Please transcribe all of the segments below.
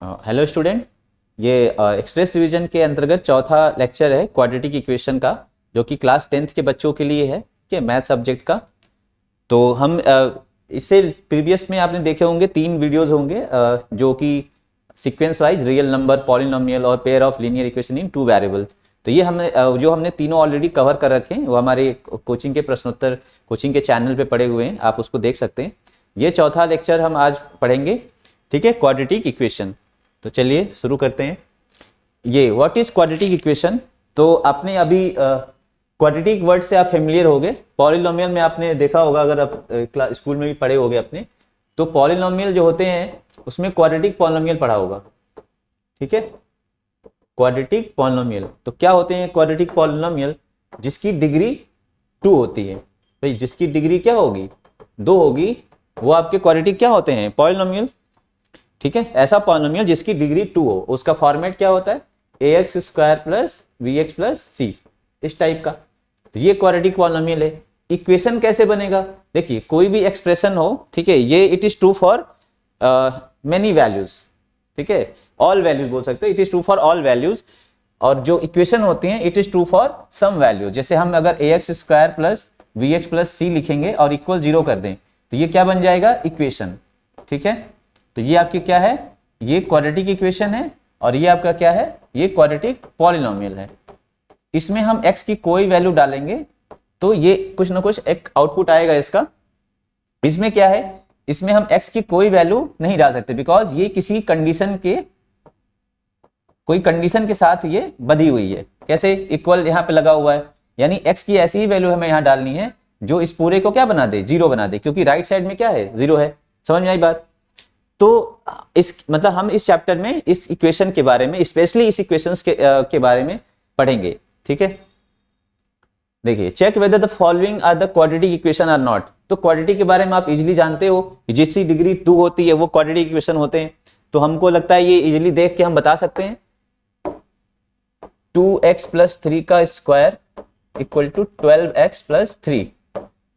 Hello student. ये express revision के अंतर्गत चौथा लेक्चर है क्वाड्रेटिक इक्वेशन का, जो कि क्लास 10th के बच्चों के लिए है, ठीक है, मैथ सब्जेक्ट का। तो हम इससे प्रीवियस में आपने देखे होंगे 3 वीडियोस होंगे, जो कि sequence wise real number, polynomial और pair of linear equation in 2 variable. तो ये हमने जो हमने तीनों ऑलरेडी कवर कर रखे हैं, वो हमारे कोचिंग के प्रश्नोत्तर कोचिंग के चैनल पे पड़े हुए हैं, आप उसको देख सकते हैं। ये चौथा लेक्चर हम आज पढ़ेंगे, ठीक है, क्वाड्रेटिक इक्वेशन। तो चलिए शुरू करते हैं। ये व्हाट इज क्वाड्रेटिक इक्वेशन? तो आपने अभी क्वाड्रेटिक वर्ड से आप फेमिलियर हो गए। पॉलिनोमियल में आपने देखा होगा, अगर आप स्कूल में भी पढ़े होगे अपने, तो पॉलिनोमियल जो होते हैं उसमें क्वाड्रेटिक पॉलिनोमियल पढ़ा होगा, ठीक है। क्वाड्रेटिक पॉलिनोमियल तो क्या होते हैं? क्वाड्रेटिक पॉलिनोमियल जिसकी डिग्री 2 होती है। भाई जिसकी डिग्री क्या होगी? 2 होगी, वो आपके क्वाड्रेटिक क्या होते हैं? पॉलिनोमियल, ठीक है। ऐसा पॉलिनोमियल जिसकी डिग्री 2 हो, उसका फॉर्मेट क्या होता है? ax square plus bx plus c, इस टाइप का। तो ये क्वाड्रेटिक पॉलिनोमियल है। इक्वेशन कैसे बनेगा? देखिए, कोई भी एक्सप्रेशन हो, ठीक है, ये it is true for many values, ठीक है, ऑल वैल्यूज बोल सकते हैं, it is true for all values. और जो इक्वेशन होती हैं it is true for some value. जैसे हम अगर ax square plus bx plus c लिखेंगे और इक्वल 0 कर दें, तो ये क्या बन जाएगा? इक्वेशन, ठीक है। तो ये आपकी क्या है? ये क्वाड्रेटिक इक्वेशन है। और ये आपका क्या है? ये क्वाड्रेटिक पॉलिनोमियल है। इसमें हम x की कोई वैल्यू डालेंगे तो ये कुछ ना कुछ एक आउटपुट आएगा इसका। इसमें क्या है? इसमें हम x की कोई वैल्यू नहीं डाल सकते, बिकॉज ये किसी कंडीशन के, कोई कंडीशन के साथ ये बधी हुई है। कैसे? इक्वल यहाँ पे लगा हुआ है, यानी x की ऐसी ही वैल्यू हमें यहाँ डालनी है जो इस पूरे को क्या बना दे? 0 बना दे, क्योंकि राइट साइड में क्या है? 0 है। समझ में आई बात? तो इस मतलब हम इस चैप्टर में इस इक्वेशन के बारे में, स्पेशली इस इक्वेशंस के बारे में पढ़ेंगे, ठीक है। देखिए, check whether the following are the quadratic equation are not. तो क्वाड्रेटिक के बारे में आप इजीली जानते हो, जिसकी डिग्री 2 होती है वो क्वाड्रेटिक इक्वेशन होते हैं। तो हमको लगता है ये इजीली देख के हम बता सकते हैं। 2x प्लस 3 का square equal to 12x plus 3।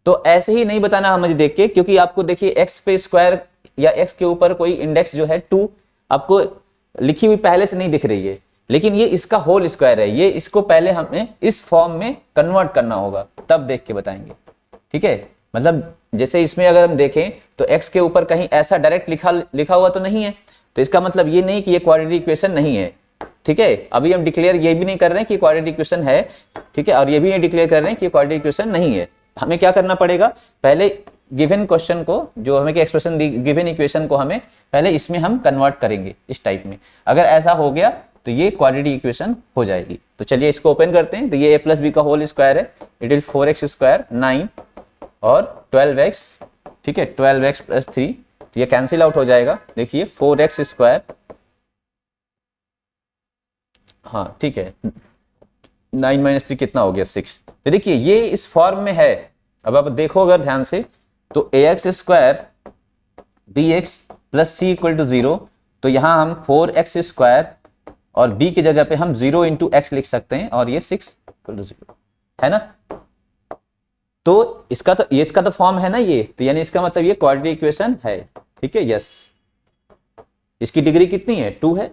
तो ऐसे ही नहीं बताना है मुझे देख के, क्योंकि आपको देखिए x पे स्क्वायर या x के ऊपर कोई इंडेक्स जो है 2 आपको लिखी हुई पहले से नहीं दिख रही है, लेकिन ये इसका होल स्क्वायर है। ये इसको पहले हमें इस फॉर्म में कन्वर्ट करना होगा, तब देख के बताएंगे, ठीक है। मतलब जैसे इसमें अगर हम देखें तो x के ऊपर कहीं ऐसा डायरेक्ट लिखा हुआ तो नहीं है, तो इसका मतलब ये नहीं कि ये क्वाड्रेटिक इक्वेशन नहीं है, ठीक है। अभी हम डिक्लेयर ये भी नहीं कर रहे हैं कि क्वाड्रेटिक इक्वेशन है, ठीक है, और ये भी नहीं डिक्लेयर कर रहे हैं कि क्वाड्रेटिक इक्वेशन नहीं है। हमें क्या करना पड़ेगा? पहले गिवन क्वेश्चन को, जो हमें एक्सप्रेशन गिवन इक्वेशन को हमें पहले इसमें हम कन्वर्ट करेंगे इस टाइप में। अगर ऐसा हो गया तो ये क्वाड्रेटिक इक्वेशन हो जाएगी। तो चलिए इसको ओपन करते हैं। तो ये a प्लस बी का होल स्क्वायर है, इट इज 4x स्क्वायर 9 और 12x, ठीक है, 12x प्लस 3, तो ये कैंसिल आउट हो जाएगा। देखिए 4x स्क्वायर, हाँ ठीक है, 9 माइनस 3 कितना हो गया? 6। तो देखिए ये इस फॉर्म में है। अब आप देखो अगर ध्यान से, तो ax square bx plus c equal to 0, तो यहां हम 4x स्क्वायर और b की जगह पे हम 0 इंटू x लिख सकते हैं, और ये 6 इक्वल टू 0 है ना। तो इसका तो फॉर्म है ना ये, तो यानी इसका मतलब ये क्वाड्रेटिक इक्वेशन है, ठीक है। यस, इसकी डिग्री कितनी है? 2 है,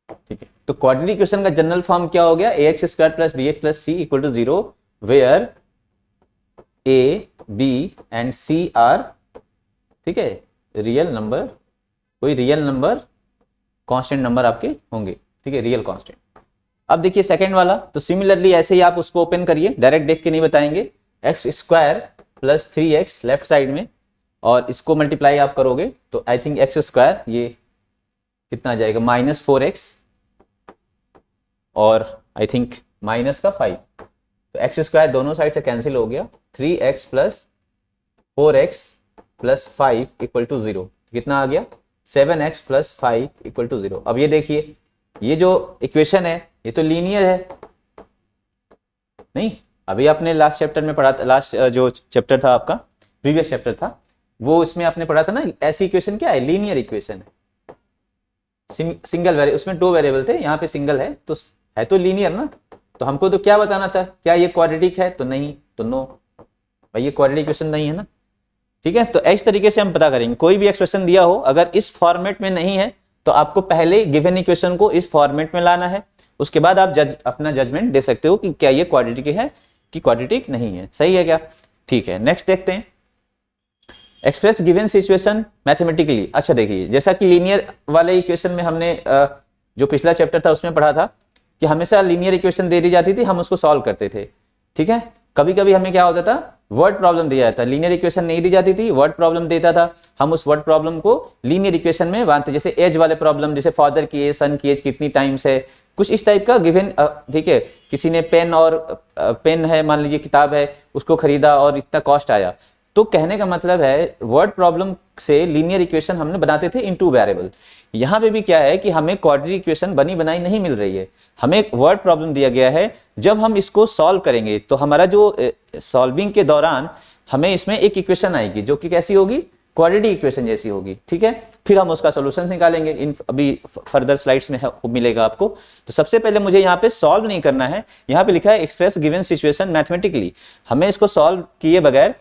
ठीक है। तो क्वाड्रेटिक इक्वेशन का जनरल फॉर्म क्या हो गया? ax square plus bx plus c equal to 0 where a, b and c are, ठीक है, रियल नंबर। कोई रियल नंबर, कांस्टेंट नंबर आपके होंगे, ठीक है, रियल कांस्टेंट। अब देखिए सेकंड वाला, तो सिमिलरली ऐसे ही आप उसको ओपन करिए, डायरेक्ट देख के नहीं बताएंगे। x square plus 3x left side में, और इसको मल्टीप्लाई आप करोगे तो आई थिंक x स्क्वायर ये कितना आ जाएगा? माइनस 4x और आई थिंक माइनस का 5। तो x स्क्वायर दोनों साइड से कैंसिल हो गया। 3x plus 4x plus 5 equal to 0, कितना आ गया? 7x plus 5 equal to 0। अब ये देखिए, ये जो इक्वेशन है ये तो लीनियर है नहीं? अभी आपने लास्ट चैप्टर में पढ़ा था, लास्ट जो चैप्टर था आपका, प्रीवियस चैप्टर था, वो इसमें आपने पढ़ा था ना, ऐसी इक्वेशन क्या है? लीनियर इक्वेशन है। सिंगल वेरिएबल, उसमें 2 वेरिएबल थे, यहाँ पे सिंगल है, तो है तो लीनियर ना। तो हमको तो क्या बताना था? क्या ये क्वाड्रेटिक है? तो नहीं, तो नो भाई, ये क्वाड्रेटिक इक्वेशन नहीं है ना। ठीक है, तो इस तरीके से हम पता करेंगे। कोई भी एक्सप्रेशन दिया हो, अगर इस फॉर्मेट में नहीं है तो आपको पहले गिवन इक्वेशन को इस फॉर्मेट में लाना है, उसके बाद आप अपना जजमेंट दे सकते हो कि क्या ये क्वाड्रेटिक है कि क्वाड्रेटिक नहीं है। सही है क्या? ठीक है, नेक्स्ट देखते हैं। Express given situation mathematically. अच्छा देखिए, जैसा कि लीनियर वाले इक्वेशन में हमने जो पिछला चैप्टर था उसमें पढ़ा था कि हमेशा लीनियर इक्वेशन दे दी जाती थी, हम उसको सॉल्व करते थे। ठीक है, कभी कभी हमें क्या होता था, वर्ड प्रॉब्लम दिया जाता, लीनियर इक्वेशन नहीं दी जाती थी, वर्ड प्रॉब्लम देता था, हम उस वर्ड प्रॉब्लम को लीनियर इक्वेशन में बांधते, जैसे एज वाले प्रॉब्लम, जैसे फादर की एज, सन की एज कितनी टाइम्स है, कुछ इस टाइप का गिवन। ठीक है, किसी ने पेन है, मान लीजिए किताब है, उसको खरीदा और इतना कॉस्ट आया, तो कहने का मतलब है वर्ड प्रॉब्लम से लीनियर इक्वेशन हमने बनाते थे इन टू वेरिएबल। यहाँ पे भी क्या है कि हमें क्वाड्रेटिक इक्वेशन बनी बनाई नहीं मिल रही है, हमें वर्ड प्रॉब्लम दिया गया है। जब हम इसको सॉल्व करेंगे तो हमारा जो सॉल्विंग के दौरान हमें इसमें एक इक्वेशन आएगी जो कि कैसी होगी, क्वाड्रेटिक इक्वेशन जैसी होगी। ठीक है, फिर हम उसका सोल्यूशन निकालेंगे, इन अभी फर्दर स्लाइड्स में मिलेगा आपको। तो सबसे पहले मुझे यहाँ पे सॉल्व नहीं करना है, यहाँ पे लिखा है एक्सप्रेस गिवन सिचुएशन मैथमेटिकली, हमें इसको सॉल्व किए बगैर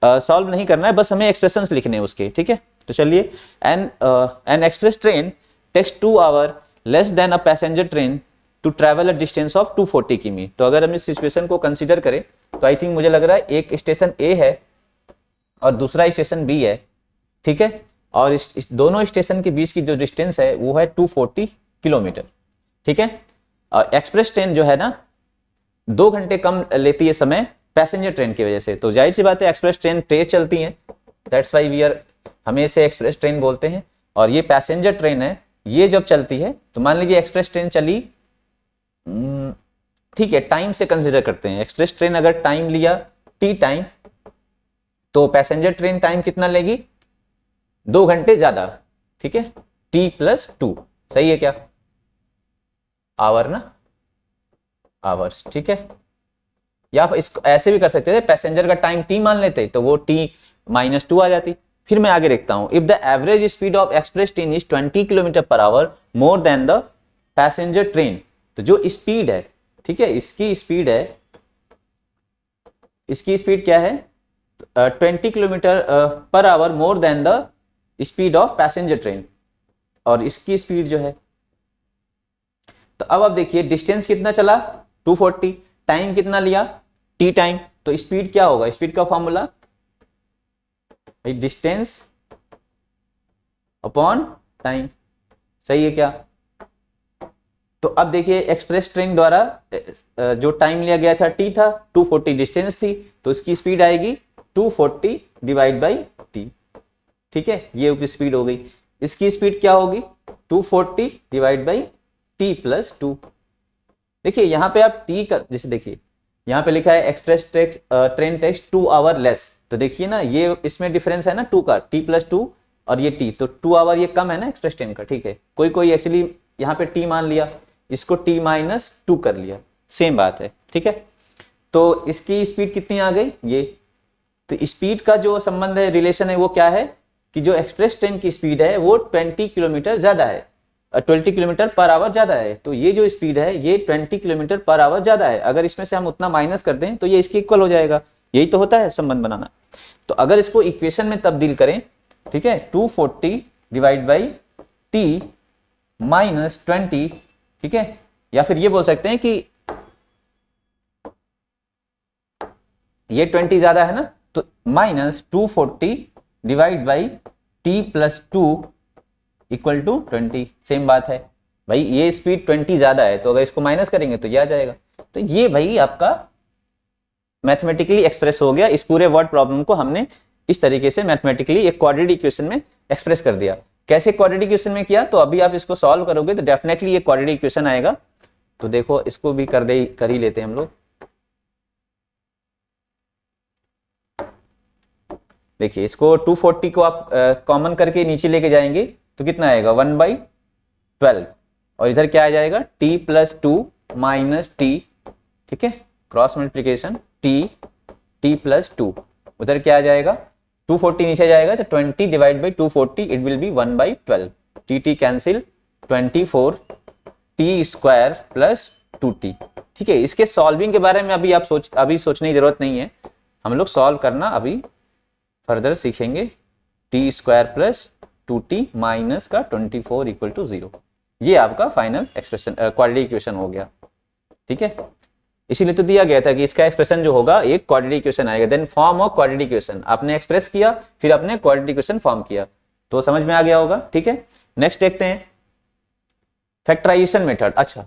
सॉल्व नहीं करना है, बस हमें एक्सप्रेशंस लिखने हैं उसके। ठीक है, तो चलिए, an express train takes 2 hour less than a passenger train to travel a distance of 240 किमी। तो अगर हम इस सिचुएशन को कंसीडर करें तो आई थिंक मुझे लग रहा है एक स्टेशन ए है और दूसरा स्टेशन बी है। ठीक है, और इस दोनों स्टेशन के बीच की जो डिस्टेंस है वो है 240 किलोमीटर। ठीक है, एक्सप्रेस ट्रेन जो है ना 2 घंटे कम लेती है समय पैसेंजर ट्रेन की वजह से। तो जाहिर सी बात है एक्सप्रेस ट्रेन तेज चलती हैं, दैट्स व्हाई वी आर, हमें इसे एक्सप्रेस ट्रेन बोलते हैं। और ये पैसेंजर ट्रेन है, ये जब चलती है तो मान लीजिए एक्सप्रेस ट्रेन चली, ठीक है, टाइम से कंसीडर करते हैं। एक्सप्रेस ट्रेन अगर टाइम लिया टी टाइम, तो पैसेंजर ट्रेन टाइम कितना लेगी, 2 घंटे ज्यादा। ठीक है, t+2, सही है क्या, आवर ना, आवर्स। ठीक है, या इसको ऐसे भी कर सकते थे, पैसेंजर का टाइम t मान लेते तो वो t-2 आ जाती। फिर मैं आगे देखता हूं, if the average speed of express train is 20 kilometre per our more than the passenger train. तो जो स्पीड है, ठीक है, इसकी स्पीड क्या है, 20 kilometre per our more than the speed of passenger train, और इसकी स्पीड जो है, तो अब आप देखिए डिस्टेंस कितना चला 240, टाइम कितना लिया t टाइम, तो स्पीड क्या होगा, स्पीड का फॉर्मूला डिस्टेंस अपॉन टाइम। सही है क्या? तो अब देखिए एक्सप्रेस ट्रेन द्वारा जो टाइम लिया गया था t था, 240 डिस्टेंस थी, तो इसकी स्पीड आएगी 240 डिवाइड बाई t। ठीक है, ये उसकी स्पीड हो गई। इसकी स्पीड क्या होगी, 240 डिवाइड बाई t+2। देखिए यहाँ पे आप t का, जैसे देखिए यहाँ पे लिखा है express train takes 2 hour less, तो देखिए ना ये इसमें डिफरेंस है ना 2 का, t+2 और ये t, तो 2 आवर ये कम है ना एक्सप्रेस ट्रेन का। ठीक है, कोई एक्चुअली यहाँ पे t मान लिया, इसको t-2 कर लिया, सेम बात है। ठीक है, तो इसकी स्पीड कितनी आ गई ये, तो स्पीड का जो संबंध है, रिलेशन है, वो क्या है कि जो एक्सप्रेस ट्रेन की स्पीड है वो 20 किलोमीटर ज्यादा है, 20 किलोमीटर पर आवर ज्यादा है, तो ये जो स्पीड है ये 20 किलोमीटर पर आवर ज्यादा है। अगर इसमें से हम उतना माइनस कर दें तो ये इसके इक्वल हो जाएगा, यही तो होता है संबंध बनाना। तो अगर इसको इक्वेशन में तब्दील करें, ठीक है, 240 डिवाइड बाई t-20, ठीक है, या फिर ये बोल सकते हैं कि ये 20 ज्यादा है ना, तो -240 divide by t+2 equal to 20, same बात है भाई, ये स्पीड 20 ज्यादा है, तो अगर इसको माइनस करेंगे तो ये आ जाएगा। तो ये भाई आपका मैथमेटिकली एक्सप्रेस हो गया। इस पूरे वर्ड प्रॉब्लम को हमने इस तरीके से मैथमेटिकली एक क्वाड्रेटिक इक्वेशन में एक्सप्रेस कर दिया। कैसे क्वाड्रेटिक इक्वेशन में किया, तो अभी आप इसको सॉल्व करोगे तो डेफिनेटली ये क्वाड्रेटिक इक्वेशन आएगा। तो देखो इसको भी कर ही लेते हैं हम लोग। देखिए इसको 240 को आप कॉमन करके नीचे लेके जाएंगे तो कितना आएगा, 1/12, और इधर क्या आ जाएगा, t+2 - t, ठीक है, क्रॉस मल्टीप्लिकेशन t+2, उधर क्या आ जाएगा, 240 नीचे जाएगा तो 20 divide by 240, it will B 1/12, t cancel, 24 t square plus 2t। ठीक है, इसके सॉल्विंग के बारे में अभी सोचने की जरूरत नहीं है, हम लोग सॉल्व करना अभी फर्दर सीखेंगे T square plus 2t minus का 24 इक्वल टू 0। ये आपका फाइनल एक्सप्रेशन क्वाड्रेटिक इक्वेशन हो गया। ठीक है, इसीलिए तो दिया गया था कि इसका एक्सप्रेशन जो होगा एक क्वाड्रेटिक इक्वेशन आएगा, then form of quadratic equation. आपने एक्सप्रेस किया, फिर आपने क्वाड्रेटिक इक्वेशन फॉर्म किया, तो समझ में आ गया होगा। ठीक है, नेक्स्ट देखते हैं फैक्टराइजेशन मेथड। अच्छा,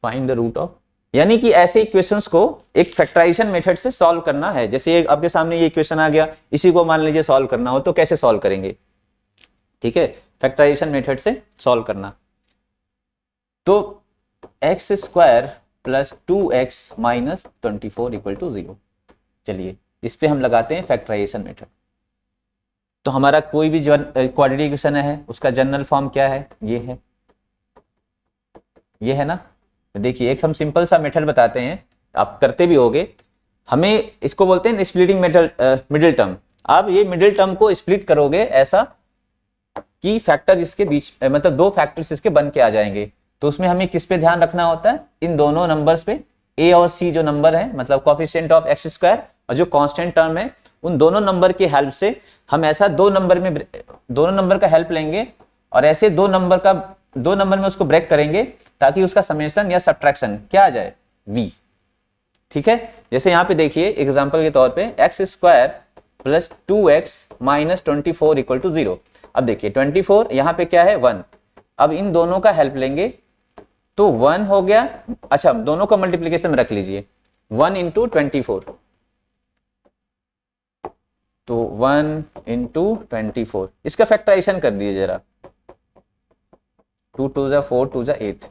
फाइंड द रूट ऑफ, यानी कि ऐसे इक्वेशंस को एक फैक्टराइजेशन मेथड से सॉल्व करना है। जैसे ये आपके सामने ये इक्वेशन आ गया, इसी को मान लीजिए सॉल्व करना हो तो कैसे सॉल्व करेंगे। ठीक है, फैक्टराइजेशन मेथड से सॉल्व करना, तो x square plus 2x minus 24 equal to 0। चलिए इस पे हम लगाते हैं फैक्टराइजेशन मेथड। तो हमारा कोई भी क्वाड्रेटिक इक्वेशन है उसका जनरल फॉर्म क्या है, ये है ना। देखिए एक हम सिंपल सा मेथड बताते हैं, आप करते भी होगे। हमें इसको बोलते हैं स्प्लिटिंग मेथड, मिडिल टर्म। आप ये मिडिल टर्म को स्प्लिट करोगे ऐसा कि फैक्टर इसके बीच मतलब दो फैक्टर्स इसके बन के आ जाएंगे। तो उसमें हमें किस पे ध्यान रखना होता है, इन दोनों नंबर्स पे, a और c जो नंबर है मतलब कोएफिशिएंट ऑफ एक्स स्क्वायर और जो कांस्टेंट टर्म है, उन दोनों नंबर की हेल्प से हम ऐसा दोनों नंबर का हेल्प लेंगे और ऐसे दो नंबर में उसको ब्रेक करेंगे ताकि उसका समेशन या सब्ट्रैक्शन क्या आ जाए, v। ठीक है, जैसे यहाँ पे देखिए एग्जांपल के तौर पे x square plus 2x minus 24 equal to 0। अब देखिए 24 यहाँ पे क्या है 1, अब इन दोनों का हेल्प लेंगे तो 1 हो गया। अच्छा, दोनों का मल्टीप्लीकेशन में रख लीजिए, 1 इंटू 24, तो 1 इंटू 24, इसका फैक्टराइजेशन कर दीजिए जरा, 2 2 जा 4 2 जा 8।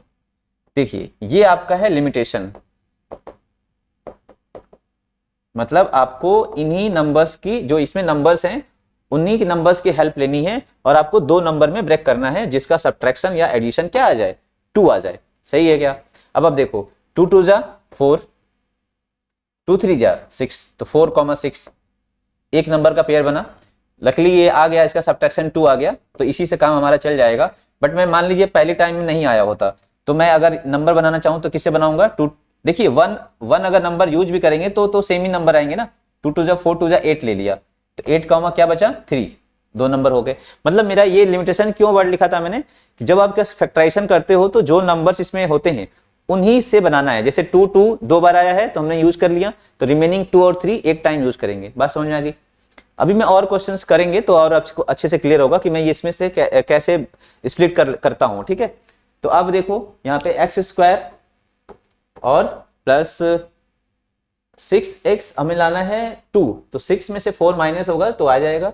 देखिए ये आपका है लिमिटेशन, मतलब आपको इन्हीं नंबर्स की, जो इसमें नंबर्स हैं उन्हीं के नंबर्स की हेल्प लेनी है और आपको दो नंबर में ब्रेक करना है जिसका सब्ट्रैक्शन या एडिशन क्या आ जाए, 2 आ जाए। सही है क्या। अब देखो 2 2 जा 4, 2 3 जा 6, तो 4,6 एक नंबर का पेयर बना। लकीली ये आ गया, इसका सब्ट्रैक्शन 2 आ गया, तो इसी से काम हमारा चल जाएगा। बट मैं मान लीजिए पहले टाइम में नहीं आया होता, तो मैं अगर नंबर बनाना चाहूं तो किससे बनाऊंगा, 2। देखिए 1 अगर नंबर यूज भी करेंगे तो सेम ही नंबर आएंगे ना। 2 2 जा 4 2 जा 8 ले लिया, तो 8 क्या बचा 3, दो नंबर हो गए। मतलब मेरा ये लिमिटेशन क्यों वर्ड लिखा था मैंने, कि जब आप फैक्टराइजेशन करते हो तो जो नंबर्स इसमें होते हैं उन्हीं से बनाना है। जैसे 2 2 दो बार आया है तो हमने यूज कर लिया, तो रिमेनिंग 2 और 3 एक टाइम यूज करेंगे। बात समझ में आ गई। अभी मैं और क्वेश्चंस करेंगे तो और आपको अच्छे से क्लियर होगा कि मैं ये इसमें से कैसे स्प्लिट करता हूं। ठीक है, तो अब देखो यहाँ पे एक्स स्क्वायर और प्लस 6x हमें लाना है 2, तो 6 में से 4 माइनस होगा तो आ जाएगा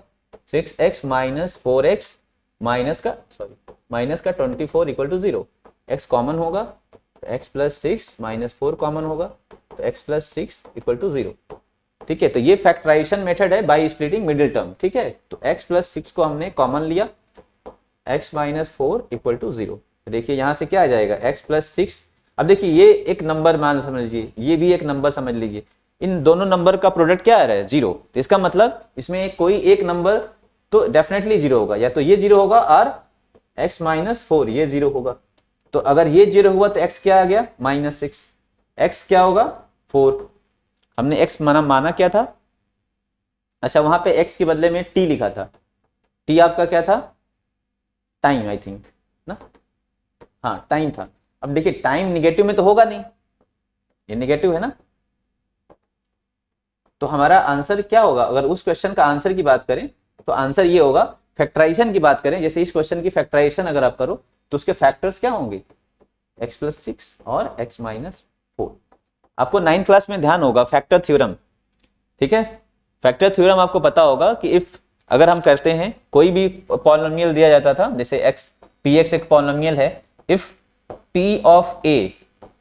6x माइनस 4x माइनस का 24 इक्वल टू 0। x कॉमन होगा तो x प्लस 6 माइनस 4 कॉमन होगा तो x प्लस 6 इक्वल टू 0। ठीक है, तो ये फैक्टराइजेशन मेथड है बाय स्प्लिटिंग मिडिल टर्म। ठीक है, तो x प्लस 6 को हमने कॉमन लिया, x माइनस 4 इक्वल टू 0। देखिए यहां से क्या आ जाएगा x प्लस 6। अब देखिए ये एक नंबर मान समझ लीजिए, ये भी एक नंबर समझ लीजिए, इन दोनों नंबर का प्रोडक्ट क्या आ रहा है 0। तो इसका मतलब इसमें कोई एक नंबर तो डेफिनेटली 0 होगा, या तो ये 0 होगा और x माइनस 4 ये 0 होगा। तो अगर ये 0 हुआ तो x क्या आ गया -6, x क्या होगा 4। हमने x माना क्या था, अच्छा वहां पे x के बदले में t लिखा था, t आपका क्या था टाइम, आई थिंक ना, हाँ टाइम था। अब देखिए टाइम निगेटिव में तो होगा नहीं, ये निगेटिव है ना, तो हमारा आंसर क्या होगा। अगर उस क्वेश्चन का आंसर की बात करें तो आंसर ये होगा, फैक्टराइजेशन की बात करें, जैसे इस क्वेश्चन की फैक्टराइजेशन अगर आप करो तो उसके फैक्टर्स क्या होंगे x प्लस 6 और x माइनस 4। आपको 9th क्लास में ध्यान होगा फैक्टर थ्योरम। ठीक है, फैक्टर थ्योरम आपको पता होगा कि इफ अगर हम करते हैं कोई भी पॉलिनोमियल दिया जाता था, जैसे px एक पॉलिनोमियल है, इफ p ऑफ a,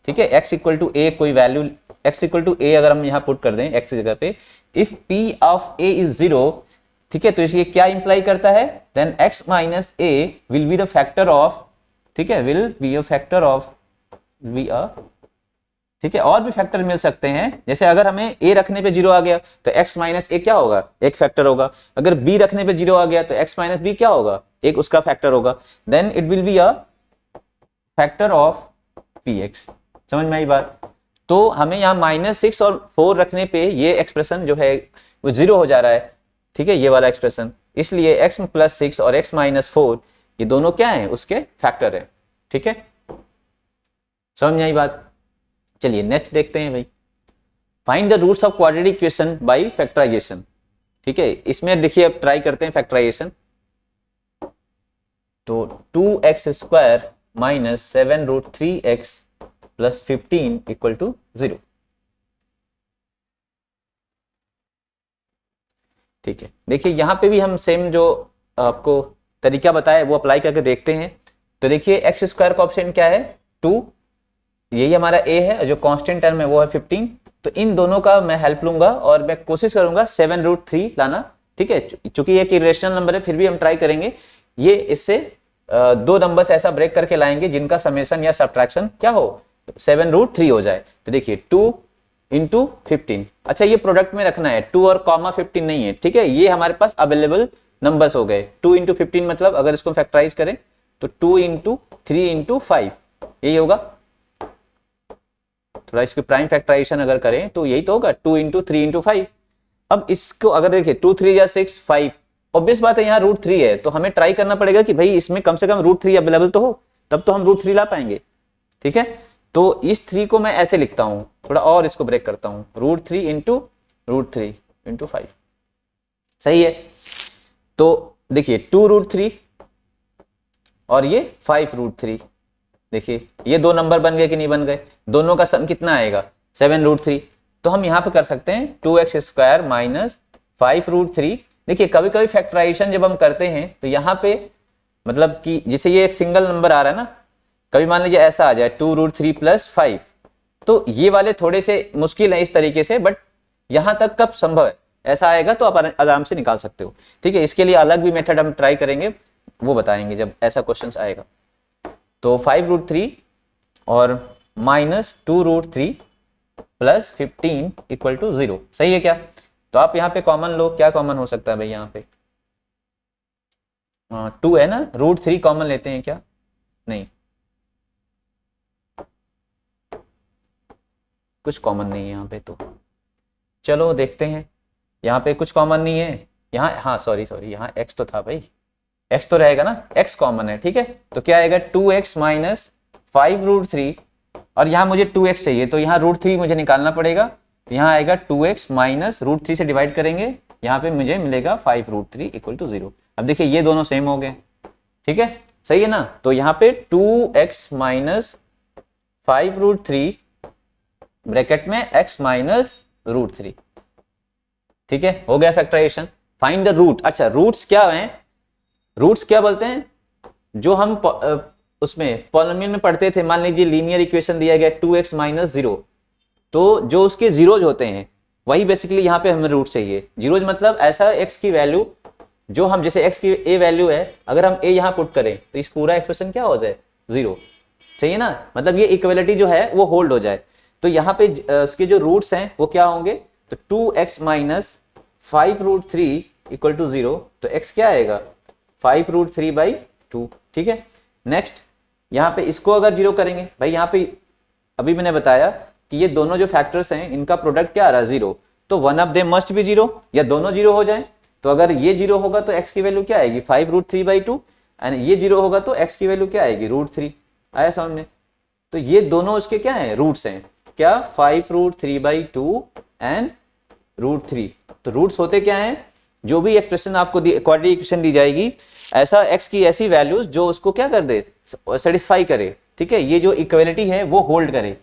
ठीक है, x इक्वल टू a कोई value x equal to a अगर हम यहाँ पुट कर दें x की जगह पे, if p of a is 0, ठीक है, तो इसलिए क्या इंप्लाई करता है, then x minus a will be the factor of, ठीक है, will be a factor of ठीक है, और भी फैक्टर मिल सकते हैं। जैसे अगर हमें a रखने पे 0 आ गया तो x माइनस a क्या होगा, एक फैक्टर होगा। अगर b रखने पे 0 आ गया तो x माइनस b क्या होगा, एक उसका फैक्टर होगा। Then it will be a factor of px। समझ में आई बात। तो हमें यहाँ -6 और 4 रखने पे ये एक्सप्रेशन जो है वो 0 हो जा रहा है। ठीक है, ये वाला एक्सप्रेशन। इसलिए x प्लस 6 और x माइनस 4 ये दोनों क्या है, उसके फैक्टर है। ठीक है, समझ में आई बात। चलिए नेक्स्ट देखते हैं भाई, find the roots of quadratic equation by factorization. ठीक है, इसमें देखिए अब ट्राई करते हैं फैक्टराइजेशन। तो 2x square minus 7 root 3x plus 15 equal to 0। ठीक है, देखिए यहाँ पे भी हम सेम जो आपको तरीका बताया वो अप्लाई करके देखते हैं। तो देखिए एक्स स्क्वायर का ऑप्शन क्या है, 2, यही हमारा a है, जो कांस्टेंट टर्म है वो है 15। तो इन दोनों का मैं हेल्प लूंगा और मैं कोशिश करूंगा 7 रूट 3 लाना। ठीक है, चूंकि ये एक इरेशनल नंबर है फिर भी हम ट्राई करेंगे। ये इससे दो नंबर्स ऐसा ब्रेक करके लाएंगे जिनका समेशन या सब्ट्रैक्शन क्या हो, 7 रूट 3 हो जाए। तो देखिए 2 इंटू 15, अच्छा ये प्रोडक्ट में रखना है, 2 और कॉमा 15 नहीं है। ठीक है, ये हमारे पास अवेलेबल नंबर्स हो गए। 2 इंटू 15 मतलब अगर इसको फैक्टराइज करें तो 2 इंटू 3 इंटू 5 यही होगा। थोड़ा इसकी प्राइम फैक्टराइजेशन अगर करें तो यही तो होगा, 2 इंटू 3 इंटू 5। अब इसको अगर देखिए 2 3 या 6 5, ऑब्वियस बात है यहाँ रूट 3 है, तो हमें ट्राई करना पड़ेगा कि भाई इसमें कम से कम रूट 3 अवेलेबल तो हो, तब तो हम रूट 3 ला पाएंगे। ठीक है, तो इस 3 को मैं ऐसे लिखता हूं, थोड़ा और इसको ब्रेक करता हूं, रूट 3 इंटू रूट 3 इंटू 5। सही है, तो देखिए 2 रूट 3 और ये 5 रूट 3, देखिए ये दो नंबर बन गए कि नहीं बन गए, दोनों का सम कितना आएगा 7 रूट 3। तो हम यहाँ पे कर सकते हैं 2x स्क्वायर माइनस 5 रूट 3। देखिए कभी कभी फैक्टराइजेशन जब हम करते हैं तो यहाँ पे मतलब कि जैसे ये एक सिंगल नंबर आ रहा है ना, कभी मान लीजिए ऐसा आ जाए 2 रूट 3 प्लस 5, तो ये वाले थोड़े से मुश्किल है इस तरीके से, बट यहाँ तक कब संभव है ऐसा आएगा तो आप आराम से निकाल सकते हो। ठीक है, इसके लिए अलग भी मेथड हम ट्राई करेंगे, वो बताएंगे जब ऐसा क्वेश्चन आएगा। तो 5 रूट 3 और minus 2 root 3 plus 15 equal to 0। सही है क्या? तो आप यहाँ पे कॉमन लो, क्या कॉमन हो सकता है भाई यहाँ पे, 2 है ना, रूट 3 कॉमन लेते हैं क्या, नहीं कुछ कॉमन नहीं है यहाँ पे, तो चलो देखते हैं। यहाँ पे कुछ कॉमन नहीं है, यहाँ हाँ सॉरी यहाँ x तो था भाई, x तो रहेगा ना, x कॉमन है। ठीक है, तो क्या आएगा 2x माइनस 5 रूट 3, और यहाँ मुझे 2x चाहिए तो यहाँ रूट 3 मुझे निकालना पड़ेगा, तो यहाँ आएगा 2x माइनस रूट 3 से डिवाइड करेंगे, यहाँ पे मुझे मिलेगा 5 रूट 3 इक्वल टू 0। अब देखिए ये दोनों सेम हो गए। ठीक है, सही है ना, तो यहाँ पे 2x माइनस 5 रूट 3 ब्रैकेट में x माइनस रूट 3। ठीक है, हो गया फैक्टराइजेशन। Find the root. अच्छा रूट्स क्या हैं, रूट्स क्या बोलते हैं, जो हम उसमें पॉलिनोमियल में पढ़ते थे, मान लीजिए लीनियर इक्वेशन दिया गया 2x माइनस 0, तो जो उसके जीरोज होते हैं वही बेसिकली यहाँ पे हमें रूट चाहिए। जीरोज मतलब ऐसा x की वैल्यू जो हम, जैसे x की a वैल्यू है, अगर हम a यहाँ पुट करें तो इस पूरा एक्सप्रेशन क्या हो जाए 0, चाहिए ना, मतलब ये इक्वलिटी जो है वो होल्ड हो जाए। तो यहाँ पे उसके जो रूट्स हैं वो क्या होंगे, तो 2x minus 5 root 3 equal to 0, तो x क्या आएगा 5 रूट 3 बाई 2। ठीक है, नेक्स्ट यहाँ पे इसको अगर 0 करेंगे, भाई यहाँ पे अभी मैंने बताया कि ये दोनों जो फैक्टर्स हैं इनका प्रोडक्ट क्या आ रहा है 0, तो one of them must be 0, या दोनों 0 हो जाए। तो अगर ये 0 होगा तो x की वैल्यू क्या आएगी 5 रूट 3 बाई 2, एंड ये 0 होगा तो x की वैल्यू क्या आएगी रूट 3। आया समझ में? तो ये दोनों उसके क्या है, रूट्स हैं, क्या 5 रूट 3 बाई 2 एंड रूट 3। तो रूट्स होते क्या हैं, जो भी एक्सप्रेशन आपको क्वाड्रेटिक इक्वेशन दी जाएगी, ऐसा x की ऐसी वैल्यूज जो उसको क्या कर दे, सेटिस्फाई करे। ठीक है, ये जो इक्वलिटी है वो होल्ड करे,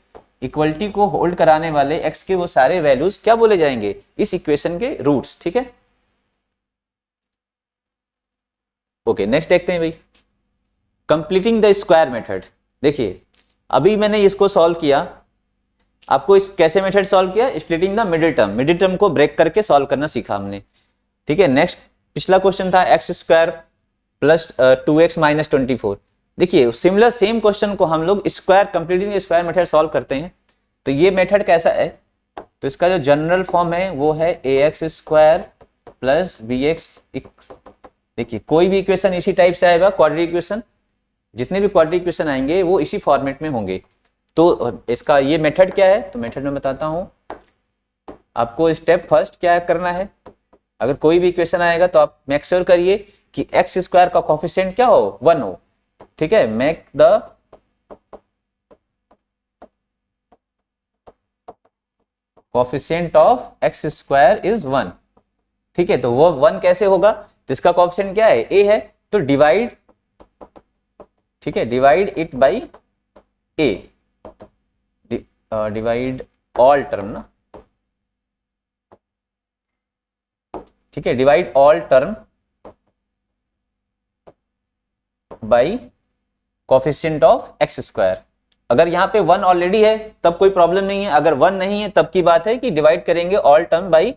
इक्वलिटी को होल्ड कराने वाले x के वो सारे वैल्यूज क्या बोले जाएंगे, इस इक्वेशन के रूट्स। ठीक है, ओके नेक्स्ट देखते हैं भाई, कंप्लीटिंग द स्क्वायर मेथड। देखिए अभी मैंने इसको सॉल्व किया, आपको इस कैसे मेथड सॉल्व किया, स्प्लिटिंग द मिडिल टर्म को ब्रेक करके सॉल्व करना सीखा हमने। ठीक है, नेक्स्ट पिछला क्वेश्चन था x square plus 2x minus 24। देखिए सिमिलर सेम क्वेश्चन को हम लोग square completing square method solve करते हैं। तो ये मेथड कैसा है, तो इसका जो जनरल फॉर्म है वो है ax स्क्वायर प्लस bx। देखिए कोई भी इक्वेशन इसी टाइप से आएगा, क्वाड्रेटिक इक्वेशन, जितने भी क्वाड्रेटिक इक्वेशन आएंगे वो इसी फॉर्मेट में होंगे। तो इसका ये मेथड क्या है, तो मेथड में बताता हूं आपको। स्टेप फर्स्ट क्या करना है, अगर कोई भी इक्वेशन आएगा तो आप मेक श्योर करिए कि एक्स स्क्वायर का कोफिशिएंट क्या हो, 1 हो। ठीक है, make the coefficient of x square is 1। ठीक है, तो वो 1 कैसे होगा, जिसका कोफिशिएंट क्या है, a है, तो डिवाइड, ठीक है, divide it by a, divide all term ना, ठीक है, divide all term by coefficient of x square. अगर यहाँ पे 1 ऑलरेडी है तब कोई प्रॉब्लम नहीं है, अगर 1 नहीं है तब की बात है कि डिवाइड करेंगे ऑल टर्म बाई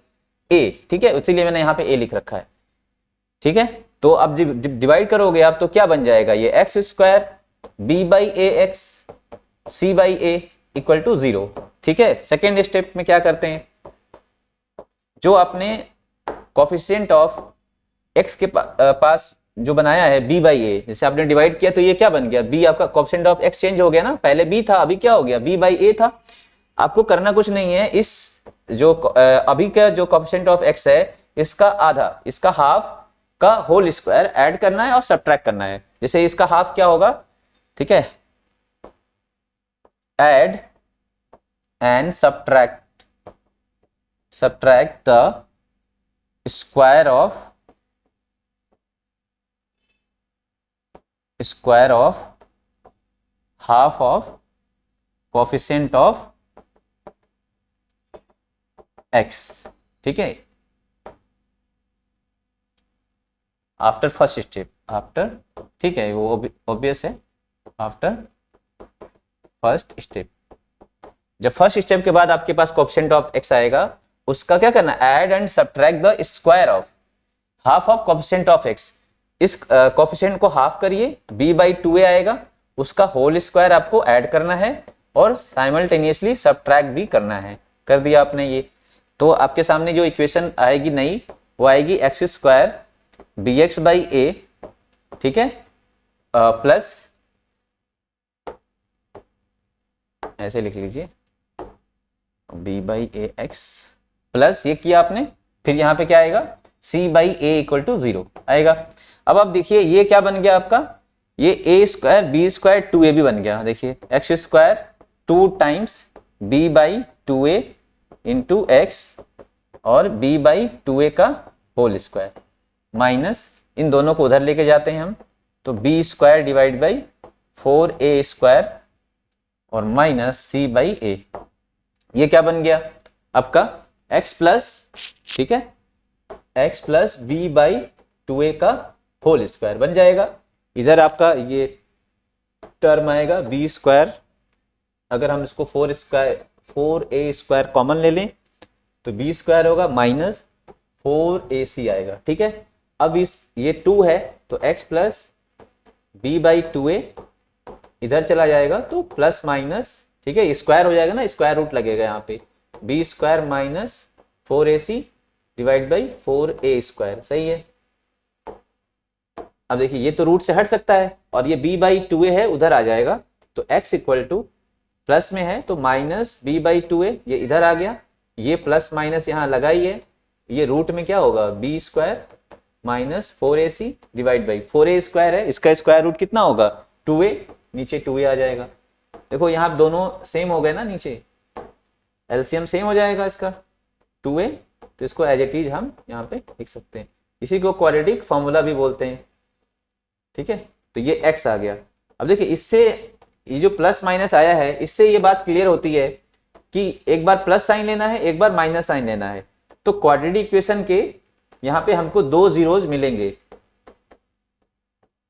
a। ठीक है, इसीलिए मैंने यहाँ पे a लिख रखा है। ठीक है, तो अब जब डिवाइड करोगे आप तो क्या बन जाएगा, ये x square b by a x c by a equal to 0। ठीक है, सेकेंड स्टेप में क्या करते हैं, जो आपने कोफिशिएंट ऑफ x के पास जो बनाया है b बाई ए, जैसे आपने डिवाइड किया तो ये क्या बन गया, b, आपका कोफिशिएंट ऑफ x चेंज हो गया ना, पहले b था अभी क्या हो गया, b बाई ए था। आपको करना कुछ नहीं है, इस जो अभी का जो कोफिशिएंट ऑफ x है इसका आधा, इसका हाफ का होल स्क्वायर ऐड करना है और सब्ट्रैक्ट करना है। जैसे इसका हाफ क्या होगा, ठीक है, add and subtract the square of half of coefficient of x। ठीक है, आफ्टर फर्स्ट स्टेप, आफ्टर, ठीक है, वो ऑब्वियस है, आफ्टर फर्स्ट स्टेप। जब फर्स्ट स्टेप के बाद आपके पास कोफिशिएंट ऑफ x आएगा, उसका क्या करना, add and subtract the square of half of coefficient of x। इस कोफिशिएंट को हाफ करिए, b बाई 2a आएगा, उसका होल स्क्वायर आपको ऐड करना है और साइमल्टेनियसली सब्ट्रैक्ट भी करना है। कर दिया आपने ये, तो आपके सामने जो इक्वेशन आएगी नई, वो आएगी x square b x by a, ठीक है, प्लस, ऐसे लिख लीजिए, b by a x plus, ये किया आपने, फिर यहाँ पे क्या आएगा, c by a equal to 0 आएगा। अब आप देखिए ये क्या बन गया आपका, ये a square B square 2a भी बन गया। देखिए x square 2 times b by 2a into x और b बाई 2a का होल स्क्वायर, माइनस इन दोनों को उधर लेके जाते हैं हम, तो b square divide by 4a square और माइनस c बाई a। ये क्या बन गया आपका x प्लस, ठीक है, x plus b by 2a का होल स्क्वायर बन जाएगा। इधर आपका ये टर्म आएगा b स्क्वायर, अगर हम इसको 4a स्क्वायर कॉमन ले लें तो b स्क्वायर होगा माइनस 4ac आएगा। ठीक है, अब इस ये 2 है तो x plus b by 2a इधर चला जाएगा तो प्लस माइनस, ठीक है, स्क्वायर हो जाएगा ना, स्क्वायर रूट लगेगा यहाँ पे, b square minus 4ac divide by 4a square. सही है, अब देखिए ये तो रूट से हट सकता है और ये b बाई 2a है, उधर आ जाएगा, तो x इक्वल टू प्लस में है तो माइनस b बाई 2a, ये इधर आ गया, ये प्लस माइनस यहाँ लगा ही है, ये रूट में क्या होगा, b square minus 4ac divide by 4a square है, इसका स्क्वायर रूट कितना होगा 2a, नीचे 2a आ जाएगा। देखो यहाँ दोनों सेम हो गए ना, नीचे एलसीएम सेम हो जाएगा इसका 2a, तो इसको एज इट इज हम यहाँ पे लिख सकते हैं, इसी को क्वाड्रेटिक फॉर्मूला भी बोलते हैं। ठीक है, तो ये x आ गया। अब देखिए इससे ये जो प्लस माइनस आया है, इससे ये बात क्लियर होती है कि एक बार प्लस साइन लेना है, एक बार माइनस साइन लेना है, तो क्वाड्रेटिक इक्वेशन के यहाँ पे हमको 2 जीरोज मिलेंगे।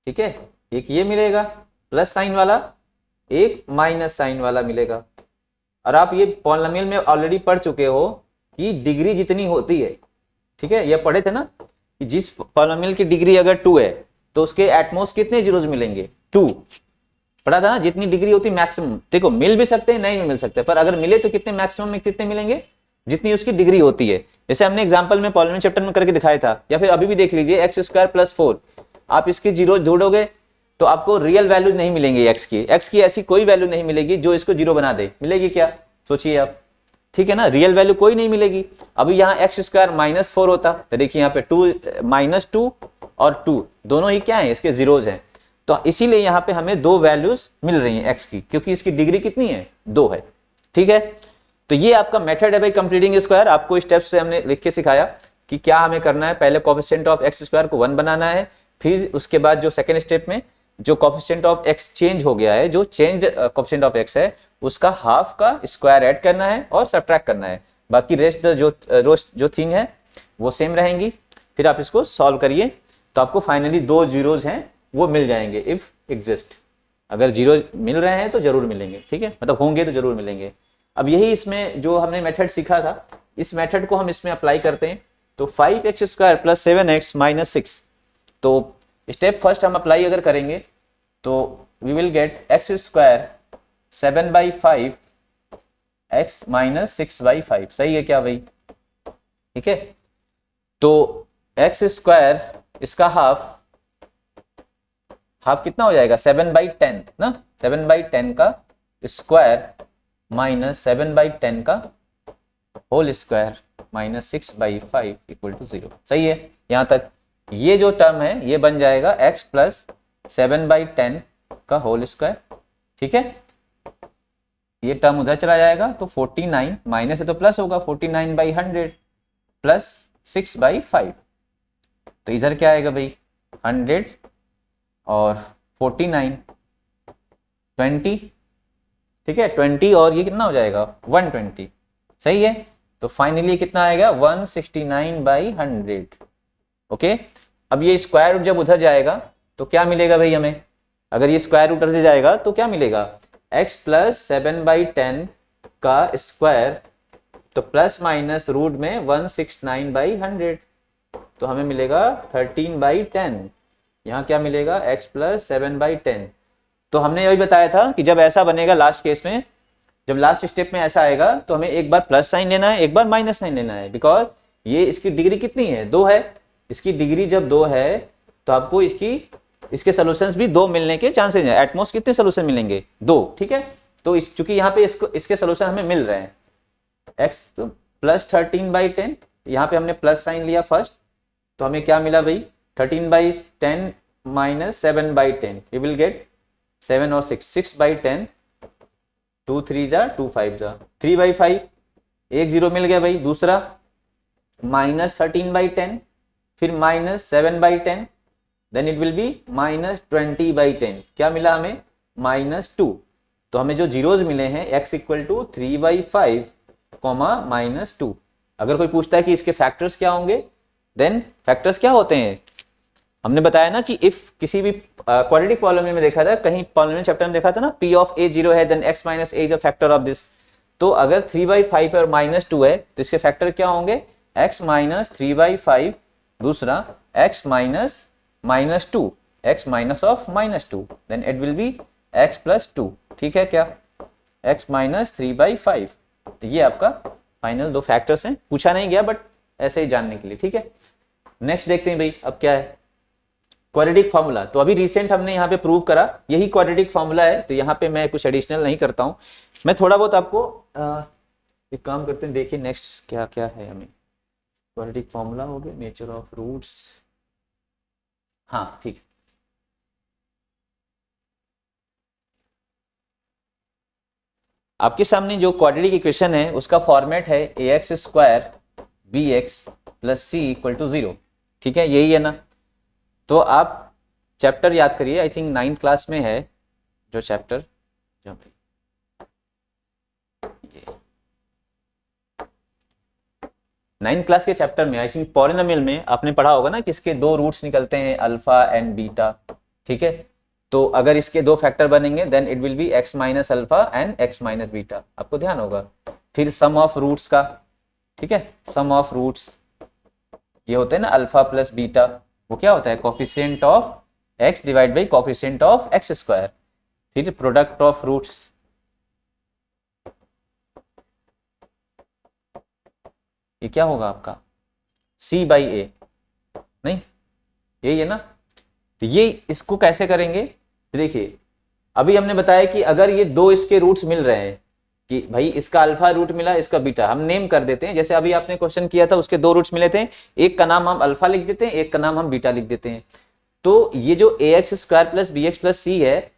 ठीक है, एक ये मिलेगा प्लस साइन वाला, एक माइनस साइन वाला मिलेगा। और आप ये पॉलिनोमियल में ऑलरेडी पढ़ चुके हो कि डिग्री जितनी होती है, ठीक है, ये पढ़े थे ना कि जिस पॉलिनोमियल की डिग्री अगर 2 है तो उसके एटमोस्ट कितने जीरोज मिलेंगे, 2 पढ़ा था ना, जितनी डिग्री होती मैक्सिमम, देखो मिल भी सकते हैं नहीं भी मिल सकते, पर अगर मिले तो कितने मैक्सिमम में कितने मिलेंगे, जितनी उसकी डिग्री होती है। जैसे हमने एग्जांपल में पॉलिनोमियल चैप्टर में करके दिखाया था, या फिर अभी भी देख लीजिए एक्स स्क्वायर प्लस 4, आप इसकी जीरो जोड़ोगे तो आपको रियल वैल्यू नहीं मिलेंगे, एक्स की ऐसी कोई वैल्यू नहीं मिलेगी जो इसको जीरो बना दे, मिलेगी क्या, सोचिए आप। ठीक है ना, रियल वैल्यू कोई नहीं मिलेगी। अभी यहाँ एक्स स्क्वायर -4 होता तो देखिए यहाँ पे -2 और 2 दोनों ही क्या है, इसके जीरोज हैं। तो इसीलिए यहाँ पे हमें दो वैल्यूज मिल रही हैं एक्स की, क्योंकि इसकी डिग्री कितनी है, 2 है। ठीक है, तो ये आपका मेथड है भाई कंप्लीटिंग स्क्वायर। आपको स्टेप्स से हमने लिख के सिखाया कि क्या हमें करना है। पहले कोफिशिएंट ऑफ एक्स स्क्वायर को 1 बनाना है, फिर उसके बाद जो सेकेंड स्टेप में जो कोफिशिएंट ऑफ एक्स चेंज हो गया है, जो चेंज कोफिशिएंट ऑफ एक्स है, उसका हाफ का स्क्वायर ऐड करना है और सब्ट्रैक्ट करना है। बाकी रेस्ट जो थिंग है वो सेम रहेंगी। फिर आप इसको सॉल्व करिए तो आपको फाइनली 2 जीरोज हैं वो मिल जाएंगे इफ एग्जिस्ट। अगर जीरो मिल रहे हैं तो जरूर मिलेंगे, ठीक है, मतलब होंगे तो जरूर मिलेंगे। अब यही इसमें जो हमने मेथड सीखा था, इस मेथड को हम इसमें अप्लाई करते हैं। तो 5x square plus 7x minus 6, तो स्टेप फर्स्ट हम अप्लाई अगर करेंगे तो we will get x square 7/5 x minus 6/5। सही है क्या भाई? ठीक है, तो एक्स स्क्वायर इसका हाफ कितना हो जाएगा, 7/10 ना, 7/10 का स्क्वायर माइनस 7/10 का whole square minus 6/5 equal to 0। सही है, यहां तक ये जो टर्म है ये बन जाएगा x प्लस 7/10 का होल स्क्वायर। ठीक है, ये टर्म उधर चला जाएगा तो 49 माइनस है तो प्लस होगा, 49/100 प्लस 6/5। तो इधर क्या आएगा भाई, 100 और 49 20। ठीक है, 20 और ये कितना हो जाएगा, 120। सही है, तो फाइनली कितना आएगा, 169/100। ओके, अब ये स्क्वायर रूट जब उधर जाएगा तो क्या मिलेगा भाई हमें, अगर ये स्क्वायर रूट उधर से जाएगा तो क्या मिलेगा, x प्लस 7/10 का स्क्वायर, तो प्लस माइनस रूट में 169/100, तो हमें मिलेगा 13/10। यहाँ क्या मिलेगा, x प्लस 7/10। तो हमने यही बताया था कि जब ऐसा बनेगा लास्ट केस में, जब लास्ट स्टेप में ऐसा आएगा तो हमें एक बार प्लस साइन लेना है, एक बार माइनस साइन लेना है, बिकॉज ये इसकी डिग्री कितनी है, 2 है। इसकी डिग्री जब 2 है तो आपको इसके सॉल्यूशंस भी 2 मिलने के चांसेस हैं। एटमोस्ट कितने सॉल्यूशन मिलेंगे, 2। ठीक है, तो चूंकि यहाँ पे इसके सॉल्यूशन हमें मिल रहे हैं, x तो प्लस 13/10, यहाँ पे हमने प्लस साइन लिया फर्स्ट, तो हमें क्या मिला भाई, 13/10 माइनस 7/10, वी विल गेट 7 और 6, 6/10, 2 3 जा 2 5 जा 3/5, एक जीरो मिल गया भाई। दूसरा माइनस 13/10, फिर minus 7/10, then it will be minus 20/10। क्या मिला हमें, -2। तो हमें जो जीरोज मिले हैं x इक्वल टू 3/5 -2। अगर कोई पूछता है कि इसके फैक्टर्स क्या होंगे, देन फैक्टर्स क्या होते हैं, हमने बताया ना कि इफ किसी भी क्वाड्रेटिक पॉलिनोमियल में देखा था, कहीं पॉलिनोमियल चैप्टर में देखा था ना, p ऑफ a 0 है, then x minus a is a factor of this. तो अगर 3/5 और -2 है तो इसके फैक्टर क्या होंगे, x माइनस 3/5, दूसरा x minus -2, x minus of -2, then it will be x plus 2। ठीक है क्या, x माइनस 3/5। तो ये आपका फाइनल 2 फैक्टर्स हैं, पूछा नहीं गया बट ऐसे ही जानने के लिए। ठीक है, नेक्स्ट देखते हैं भाई अब क्या है, क्वाड्रेटिक फार्मूला। तो अभी रिसेंट हमने यहाँ पे प्रूव करा, यही क्वाड्रेटिक फार्मूला है, तो यहाँ पे मैं कुछ एडिशनल नहीं करता हूँ, मैं थोड़ा बहुत आपको एक काम करते हैं, देखिए नेक्स्ट क्या क्या है। हमें क्वाड्रेटिक फार्मूला हो गया, नेचर ऑफ रूट्स, हाँ ठीक। आपके सामने जो क्वाड्रेटिक इक्वेशन है उसका फॉर्मेट है ax square bx plus c equal to 0। ठीक है, यही है ना। तो आप चैप्टर याद करिए, आई थिंक 9th क्लास में है जो चैप्टर, जहाँ पे 9th क्लास के चैप्टर में आई थिंक पॉलिनोमियल में आपने पढ़ा होगा ना कि इसके 2 रूट्स निकलते हैं, अल्फा एंड बीटा। ठीक है, तो अगर इसके 2 फैक्टर बनेंगे then it will be x minus alpha and x minus beta, आपको ध्यान होगा। फिर सम ऑफ रूट्स का, ठीक है, सम ऑफ रूट्स ये होते हैं ना अल्फा प्लस बीटा, वो क्या होता है, coefficient of x divide by coefficient of x square. फिर प्रोडक्ट ऑफ रूट्स, ये क्या होगा आपका c/a, नहीं यही है ना। तो ये इसको कैसे करेंगे, देखिए अभी हमने बताया कि अगर ये 2 इसके रूट्स मिल रहे हैं कि भाई इसका अल्फा रूट मिला, इसका बीटा, हम नेम कर देते हैं। जैसे अभी आपने क्वेश्चन किया था, उसके दो रूट्स मिले थे, एक का नाम हम अल्फा लिख देते हैं, एक का नाम हम बीटा लिख देते हैं। तो ये जो ax square plus b x plus c है,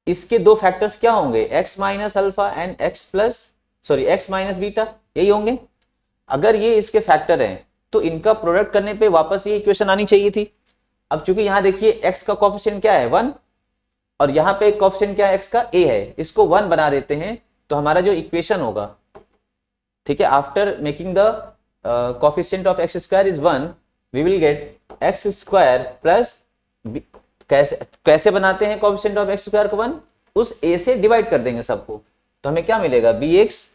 इसके दो फैक्टर्स क्या होंगे, x minus alpha and x minus beta, यही होंगे। अगर ये इसके फैक्टर हैं तो इनका प्रोडक्ट करने पे वापस ये इक्वेशन आनी चाहिए थी। अब चूंकि यहां देखिए x का कोएफिशिएंट क्या है 1, और यहाँ पे कोएफिशिएंट क्या है x का a है, इसको 1 बना देते हैं तो हमारा जो इक्वेशन होगा, ठीक है, after making the coefficient of x square is 1, we will get x square plus, कैसे बनाते हैं कोएफिशिएंट ऑफ x स्क्वायर को 1, उस a से डिवाइड कर देंगे सबको, तो हमें क्या मिलेगा bx।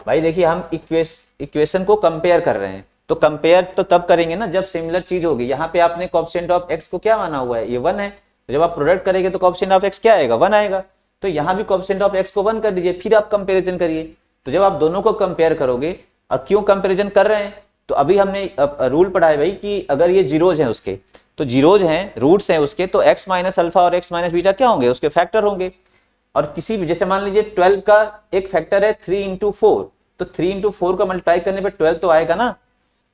भाई देखिए हम इक्वेशन को कंपेयर कर रहे हैं, तो कंपेयर तो तब करेंगे ना जब सिमिलर चीज होगी। यहाँ पे आपने कोएफिशिएंट ऑफ x को क्या माना हुआ है, ये 1 है, तो जब आप प्रोडक्ट करेंगे तो कोएफिशिएंट ऑफ x क्या आएगा, 1 आएगा। तो यहाँ भी कोएफिशिएंट ऑफ x को 1 कर दीजिए, फिर आप कंपेरिजन करिए। तो जब आप दोनों को कंपेयर करोगे, और क्यों कंपेरिजन कर रहे हैं, तो अभी हमने रूल पढ़ा है भाई कि अगर ये जीरोज हैं उसके, तो जीरोज हैं, रूट्स हैं उसके, तो x माइनस अल्फा और x माइनस बीटा क्या होंगे, उसके फैक्टर होंगे। और किसी भी, जैसे मान लीजिए 12 का एक फैक्टर है 3 इंटू 4, तो 3 इंटू 4 का मल्टीप्लाई करने पे 12 तो आएगा ना।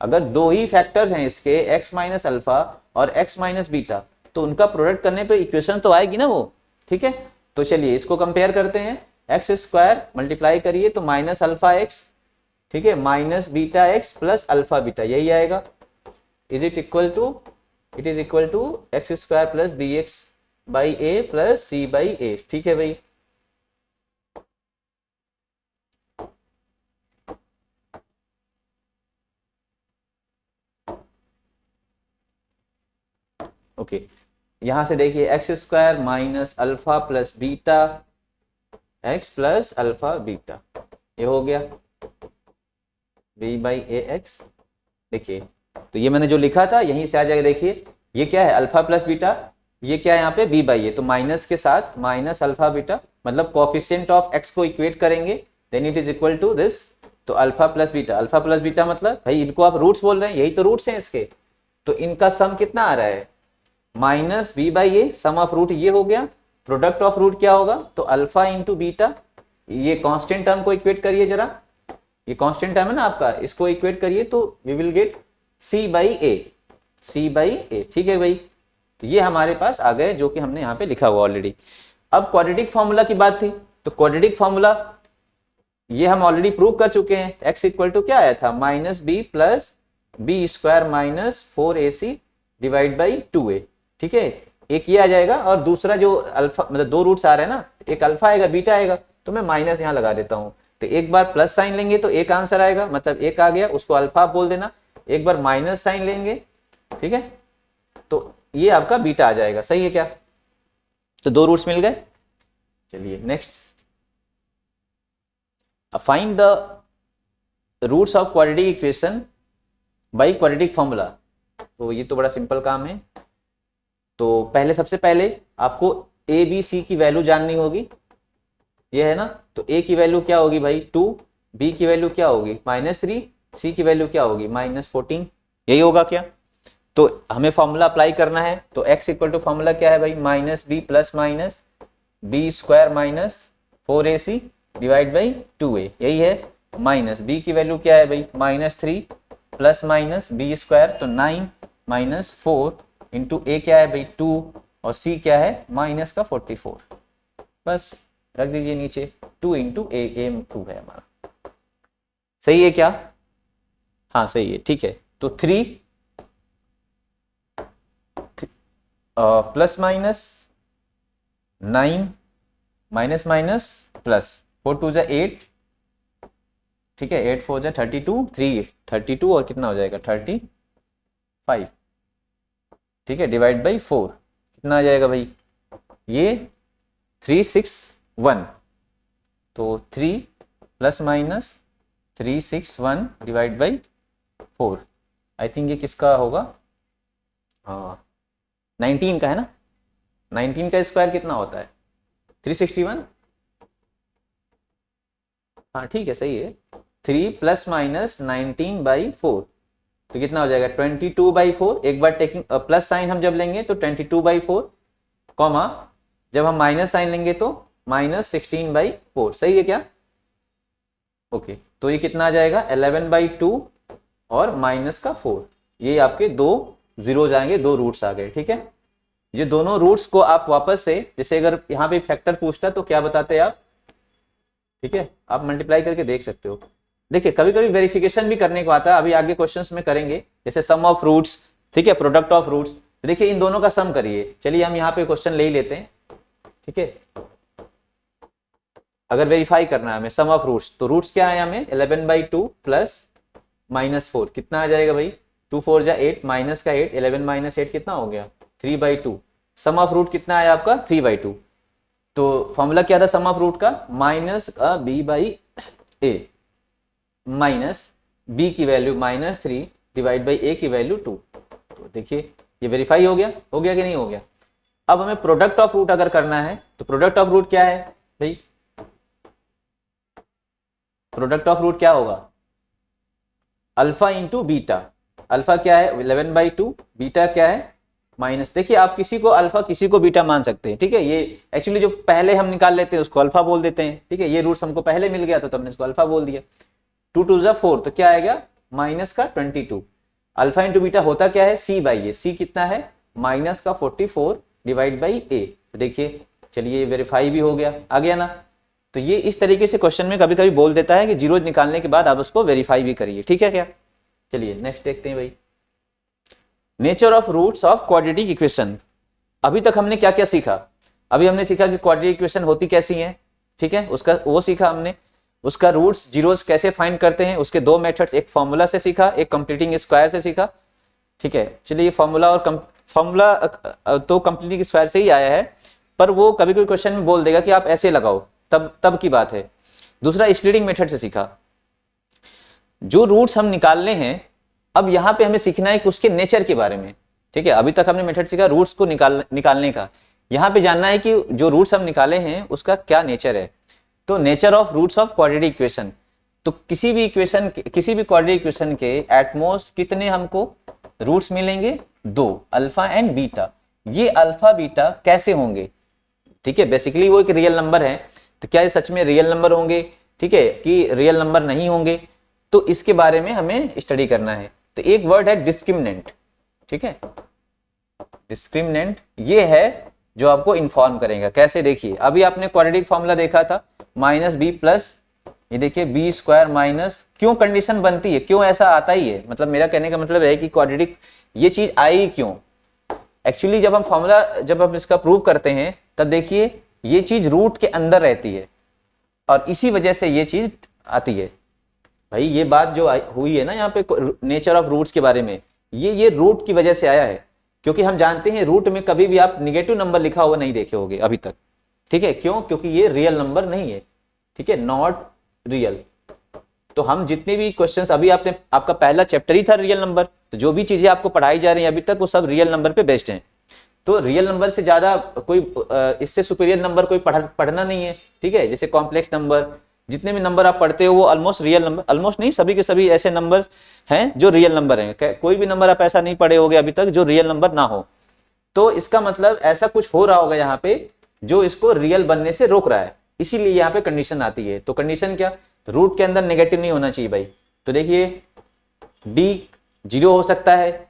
अगर दो ही फैक्टर हैं इसके, x माइनस अल्फा और x माइनस बीटा, तो उनका प्रोडक्ट करने पे इक्वेशन तो आएगी ना वो, ठीक है। तो चलिए इसको कंपेयर करते हैं, एक्स स्क्वायर मल्टीप्लाई करिए तो माइनस अल्फा एक्स, ठीक है, minus beta x plus alpha beta, यही आएगा। Is it equal to, it is equal to x square plus b x by a plus c by a, ठीक है भाई। Okay यहां से देखिए x square minus alpha plus beta x plus alpha beta, ये हो गया बी बाई ए एक्स। देखिए तो ये मैंने जो लिखा था यहीं से आ जाएगा। देखिए ये क्या है, अल्फा प्लस बीटा, ये क्या है यहाँ पे बी बाई ए, तो माइनस के साथ माइनस अल्फा बीटा, मतलब कोएफिशिएंट ऑफ एक्स को इक्वेट करेंगे, then it is equal to this. तो अल्फा प्लस बीटा मतलब भाई इनको आप रूट्स बोल रहे हैं, यही तो रूट्स हैं इसके। तो इनका सम कितना आ रहा है, minus b by a, sum of root ये हो गया, प्रोडक्ट ऑफ रूट क्या होगा, तो अल्फा इंटू बीटा, ये कांस्टेंट टर्म को इक्वेट करिए जरा, ये कांस्टेंट टर्म है ना आपका, इसको इक्वेट करिए तो we will get c by a, c by a, ठीक है भाई। तो ये हमारे पास आ गए जो कि हमने यहाँ पे लिखा हुआ ऑलरेडी। अब क्वाड्रेटिक फॉर्मूला की बात थी, तो क्वाड्रेटिक फॉर्मूला ये हम ऑलरेडी प्रूव कर चुके हैं। एक्स इक्वल टू क्या आया था, minus b plus b square minus 4ac divide by 2a, ठीक है, एक ये आ जाएगा। और दूसरा जो अल्फा, मतलब दो रूट्स आ रहे हैं ना, एक अल्फा आएगा बीटा आएगा, तो मैं माइनस यहाँ लगा देता हूँ। तो एक बार प्लस साइन लेंगे तो एक आंसर आएगा, मतलब एक आ गया, उसको अल्फा बोल देना। एक बार माइनस साइन लेंगे, ठीक है, तो ये आपका बीटा आ जाएगा, सही है क्या। तो दो रूट्स मिल गए। चलिए next, find the roots of quadratic equation by quadratic formula. तो ये तो बड़ा सिंपल काम है। तो पहले, सबसे पहले आपको ए बी सी की वैल्यू जाननी होगी, ये है ना। तो ए की वैल्यू क्या होगी भाई 2, बी की वैल्यू क्या होगी -3, सी की वैल्यू क्या होगी -14, यही होगा क्या। तो हमें फॉर्मूला अप्लाई करना है। तो x इक्वल टू फॉर्मूला क्या है भाई, minus b plus minus b square minus 4ac divide by 2a, यही है। माइनस बी की वैल्यू क्या है भाई -3 प्लस माइनस बी स्क्वायर, तो 9 माइनस 4 इंटू ए क्या है भाई 2, और सी क्या है माइनस का 44, बस रख दीजिए नीचे 2 इंटू ए, 2 है हमारा, सही है क्या, हाँ सही है, ठीक है। तो 3 plus minus 9 minus minus plus 4 2 जा 8, ठीक है, 8 4 जा 32, 3 32 और कितना हो जाएगा 35, ठीक है, डिवाइड बाई 4 कितना आ जाएगा भाई, ये 361। तो 3 plus minus 361 divide by 4, I think ये किसका होगा, 19 का है ना। 19 का स्क्वायर कितना होता है 361, हाँ ठीक है सही है। 3 प्लस माइनस 19 बाई 4, तो कितना हो जाएगा 22 बाई 4। एक बार टेकिंग प्लस साइन हम जब लेंगे तो 22 बाई 4, कॉमा जब हम माइनस साइन लेंगे तो माइनस 16/4, सही है क्या? ओके, तो ये कितना आ जाएगा 11/2 और माइनस का 4, ये आपके दो जीरो जाएंगे, दो रूट्स आ गए। ठीक है, ये दोनों रूट्स को आप वापस से, जैसे अगर यहाँ पे फैक्टर पूछता तो क्या बताते आप? ठीक है, आप मल्टीप्लाई करके देख सकते हो। देखिए कभी कभी वेरिफिकेशन भी करने को आता है, अभी आगे क्वेश्चंस में करेंगे, जैसे सम ऑफ रूट्स, ठीक है, प्रोडक्ट ऑफ रूट्स। देखिए इन दोनों का सम करिए, चलिए हम यहाँ पे क्वेश्चन ले ही लेते हैं। ठीक है, अगर वेरीफाई करना है हमें सम ऑफ रूट्स, तो रूट्स क्या है हमें 11/2 प्लस -4, कितना आ जाएगा भाई? 2 4 जा 8, माइनस का 8, 11 माइनस 8 कितना हो गया? 3/2। सम ऑफ रूट कितना आया आपका? 3/2। तो फॉर्मूला क्या था सम ऑफ रूट का? माइनस का b/a माइनस b की वैल्यू -3 डिवाइड बाई a की वैल्यू 2। तो देखिए ये वेरीफाई हो गया कि नहीं हो गया? अब हमें प्रोडक्ट ऑफ रूट अगर करना है तो प्रोडक्ट ऑफ रूट क्या है भाई? प्रोडक्ट ऑफ रूट क्या होगा? Alpha into beta. अल्फा क्या है? 11/2, बीटा क्या है? माइनस। देखिए आप किसी को अल्फा किसी को बीटा मान सकते हैं। ठीक है, ये एक्चुअली जो पहले हम निकाल लेते हैं उसको अल्फा बोल देते हैं। ठीक है, ये रूट्स हमको पहले मिल गया तो हमने इसको अल्फा बोल दिया। 2 2 जा 4, तो क्या आएगा? माइनस का 22। अल्फा इंटू बीटा होता क्या है? c/a। c कितना है? माइनस का 44 डिवाइड बाई a। तो देखिए चलिए वेरीफाई भी हो गया, आ गया ना? तो ये इस तरीके से क्वेश्चन में कभी कभी बोल देता है कि जीरो निकालने के बाद आप उसको वेरीफाई भी करिए। ठीक है क्या? चलिए नेक्स्ट देखते हैं भाई, nature of roots of quadratic equation. अभी तक हमने क्या क्या सीखा? अभी हमने सीखा कि क्वाड्रेटिक इक्वेशन होती कैसी है। ठीक है, उसका वो सीखा हमने। उसका रूट्स जीरोस कैसे फाइंड करते हैं, उसके दो मेथड्स, एक फॉर्मूला से सीखा, एक कंप्लीटिंग स्क्वायर से सीखा। ठीक है, चलिए फॉर्मूला और फॉर्मूला तो कंप्लीटिंग स्क्वायर से ही आया है, पर वो कभी कोई क्वेश्चन में बोल देगा कि आप ऐसे लगाओ, तब की बात है। दूसरा स्प्लिटिंग मेथड से सीखा। जो रूट्स हम निकालने हैं, अब यहाँ पे हमें सीखना है कि उसके नेचर के बारे में। ठीक है, अभी तक हमने मेथड सीखा रूट्स को निकालने का, यहाँ पे जानना है कि जो रूट्स हम निकाले हैं उसका क्या नेचर है। तो nature of roots of quadratic equation, तो किसी भी क्वाड्रेटिक इक्वेशन के एटमोस्ट कितने हमको रूट्स मिलेंगे? 2, अल्फा एंड बीटा। ये अल्फा बीटा कैसे होंगे? ठीक है, बेसिकली वो एक रियल नंबर है, तो क्या ये सच में रियल नंबर होंगे, ठीक है, कि रियल नंबर नहीं होंगे? तो इसके बारे में हमें स्टडी करना है। तो एक वर्ड है डिस्क्रिमिनेंट। ठीक है, डिस्क्रिमिनेंट ये है जो आपको इन्फॉर्म करेगा। कैसे? देखिए अभी आपने क्वाड्रेटिक फॉर्मूला देखा था, -b प्लस, ये देखिए b स्क्वायर माइनस, क्यों कंडीशन बनती है, क्यों ऐसा आता ही है? मतलब मेरा कहने का मतलब है कि क्वाड्रेटिक ये चीज आई क्यों? एक्चुअली जब हम इसका प्रूव करते हैं तब देखिए ये चीज रूट के अंदर रहती है और इसी वजह से ये चीज आती है। भाई ये बात जो हुई है ना यहाँ पे नेचर ऑफ रूट्स के बारे में, ये रूट की वजह से आया है, क्योंकि हम जानते हैं रूट में कभी भी आप निगेटिव नंबर लिखा हुआ नहीं देखे होंगे अभी तक। ठीक है, क्यों? क्योंकि ये रियल नंबर नहीं है। ठीक है, नॉट रियल। तो हम जितने भी क्वेश्चंस अभी आपका पहला चैप्टर ही था रियल नंबर, तो जो भी चीजें आपको पढ़ाई जा रही हैं अभी तक वो सब रियल नंबर पे बेस्ड हैं। तो रियल नंबर से ज्यादा कोई इससे सुपीरियर नंबर कोई पढ़ना नहीं है। ठीक है, जैसे कॉम्प्लेक्स नंबर, जितने भी नंबर आप पढ़ते हो वो ऑलमोस्ट रियल नंबर, ऑलमोस्ट नहीं, सभी के सभी ऐसे नंबर्स हैं जो रियल नंबर हैं। कोई भी नंबर आप ऐसा नहीं पढ़े होगे अभी तक जो रियल नंबर ना हो। तो इसका मतलब ऐसा कुछ हो रहा होगा यहाँ पे जो इसको रियल बनने से रोक रहा है, इसीलिए यहाँ पे कंडीशन आती है। तो कंडीशन क्या? रूट के अंदर नेगेटिव नहीं होना चाहिए भाई। तो देखिए डी 0 हो सकता है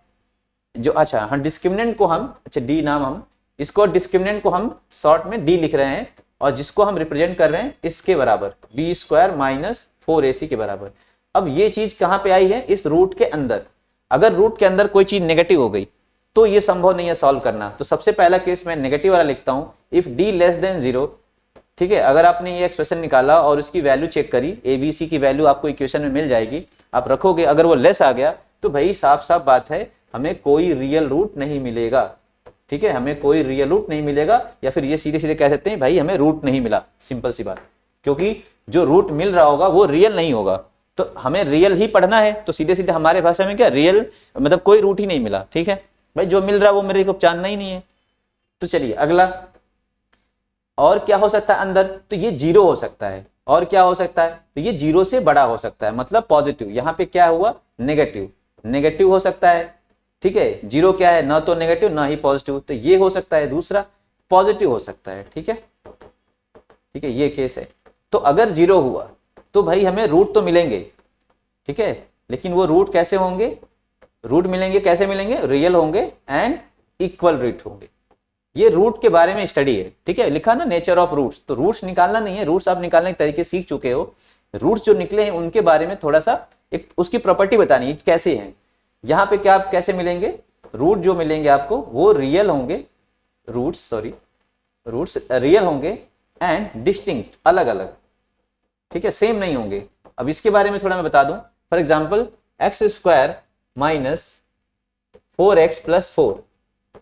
जो, अच्छा हाँ, डिस्क्रिमिनेंट को हम, अच्छा डी नाम हम इसको, डिस्क्रिमिनेंट को हम शॉर्ट में डी लिख रहे हैं और जिसको हम रिप्रेजेंट कर रहे हैं इसके बराबर b स्क्वायर माइनस 4ac के बराबर। अब ये चीज कहां पे आई है? इस रूट के अंदर। अगर रूट के अंदर कोई चीज नेगेटिव हो गई तो ये संभव नहीं है सॉल्व करना। तो सबसे पहला केस मैं नेगेटिव वाला लिखता हूं, इफ d लेस देन 0। ठीक है, अगर आपने ये एक्सप्रेशन निकाला और उसकी वैल्यू चेक करी, abc की वैल्यू आपको इक्वेशन में मिल जाएगी, आप रखोगे, अगर वो लेस आ गया तो भाई साफ साफ बात है हमें कोई रियल रूट नहीं मिलेगा। ठीक है, हमें कोई रियल रूट नहीं मिलेगा, या फिर ये सीधे सीधे कह सकते हैं भाई हमें रूट नहीं मिला, सिंपल सी बात। क्योंकि जो रूट मिल रहा होगा वो रियल नहीं होगा, तो हमें रियल ही पढ़ना है। तो सीधे सीधे हमारे भाषा में क्या, रियल मतलब कोई रूट ही नहीं मिला। ठीक है भाई, जो मिल रहा है वो मेरे को जानना ही नहीं है। तो चलिए अगला, और क्या हो सकता है अंदर? तो ये 0 हो सकता है। और क्या हो सकता है? तो ये 0 से बड़ा हो सकता है, मतलब पॉजिटिव। यहाँ पे क्या हुआ? नेगेटिव हो सकता है। ठीक है, 0 क्या है? ना तो नेगेटिव ना ही पॉजिटिव, तो ये हो सकता है। दूसरा पॉजिटिव हो सकता है। ठीक है, ठीक है, ये केस है। तो अगर 0 हुआ तो भाई हमें रूट तो मिलेंगे, ठीक है, लेकिन वो रूट कैसे होंगे, रूट मिलेंगे कैसे मिलेंगे, रियल होंगे एंड इक्वल रूट होंगे। ये रूट के बारे में स्टडी है, ठीक है, लिखा ना नेचर ऑफ रूट्स, तो रूट्स निकालना नहीं है, रूट्स आप निकालने के तरीके सीख चुके हो, रूट्स जो निकले हैं उनके बारे में थोड़ा सा एक उसकी प्रॉपर्टी बतानी है कैसे हैं। यहाँ पे क्या आप कैसे मिलेंगे, रूट जो मिलेंगे आपको वो रियल होंगे, रूट्स रियल होंगे एंड डिस्टिंक्ट, अलग अलग, ठीक है, सेम नहीं होंगे। अब इसके बारे में थोड़ा मैं बता दूं, for example x square minus 4x plus 4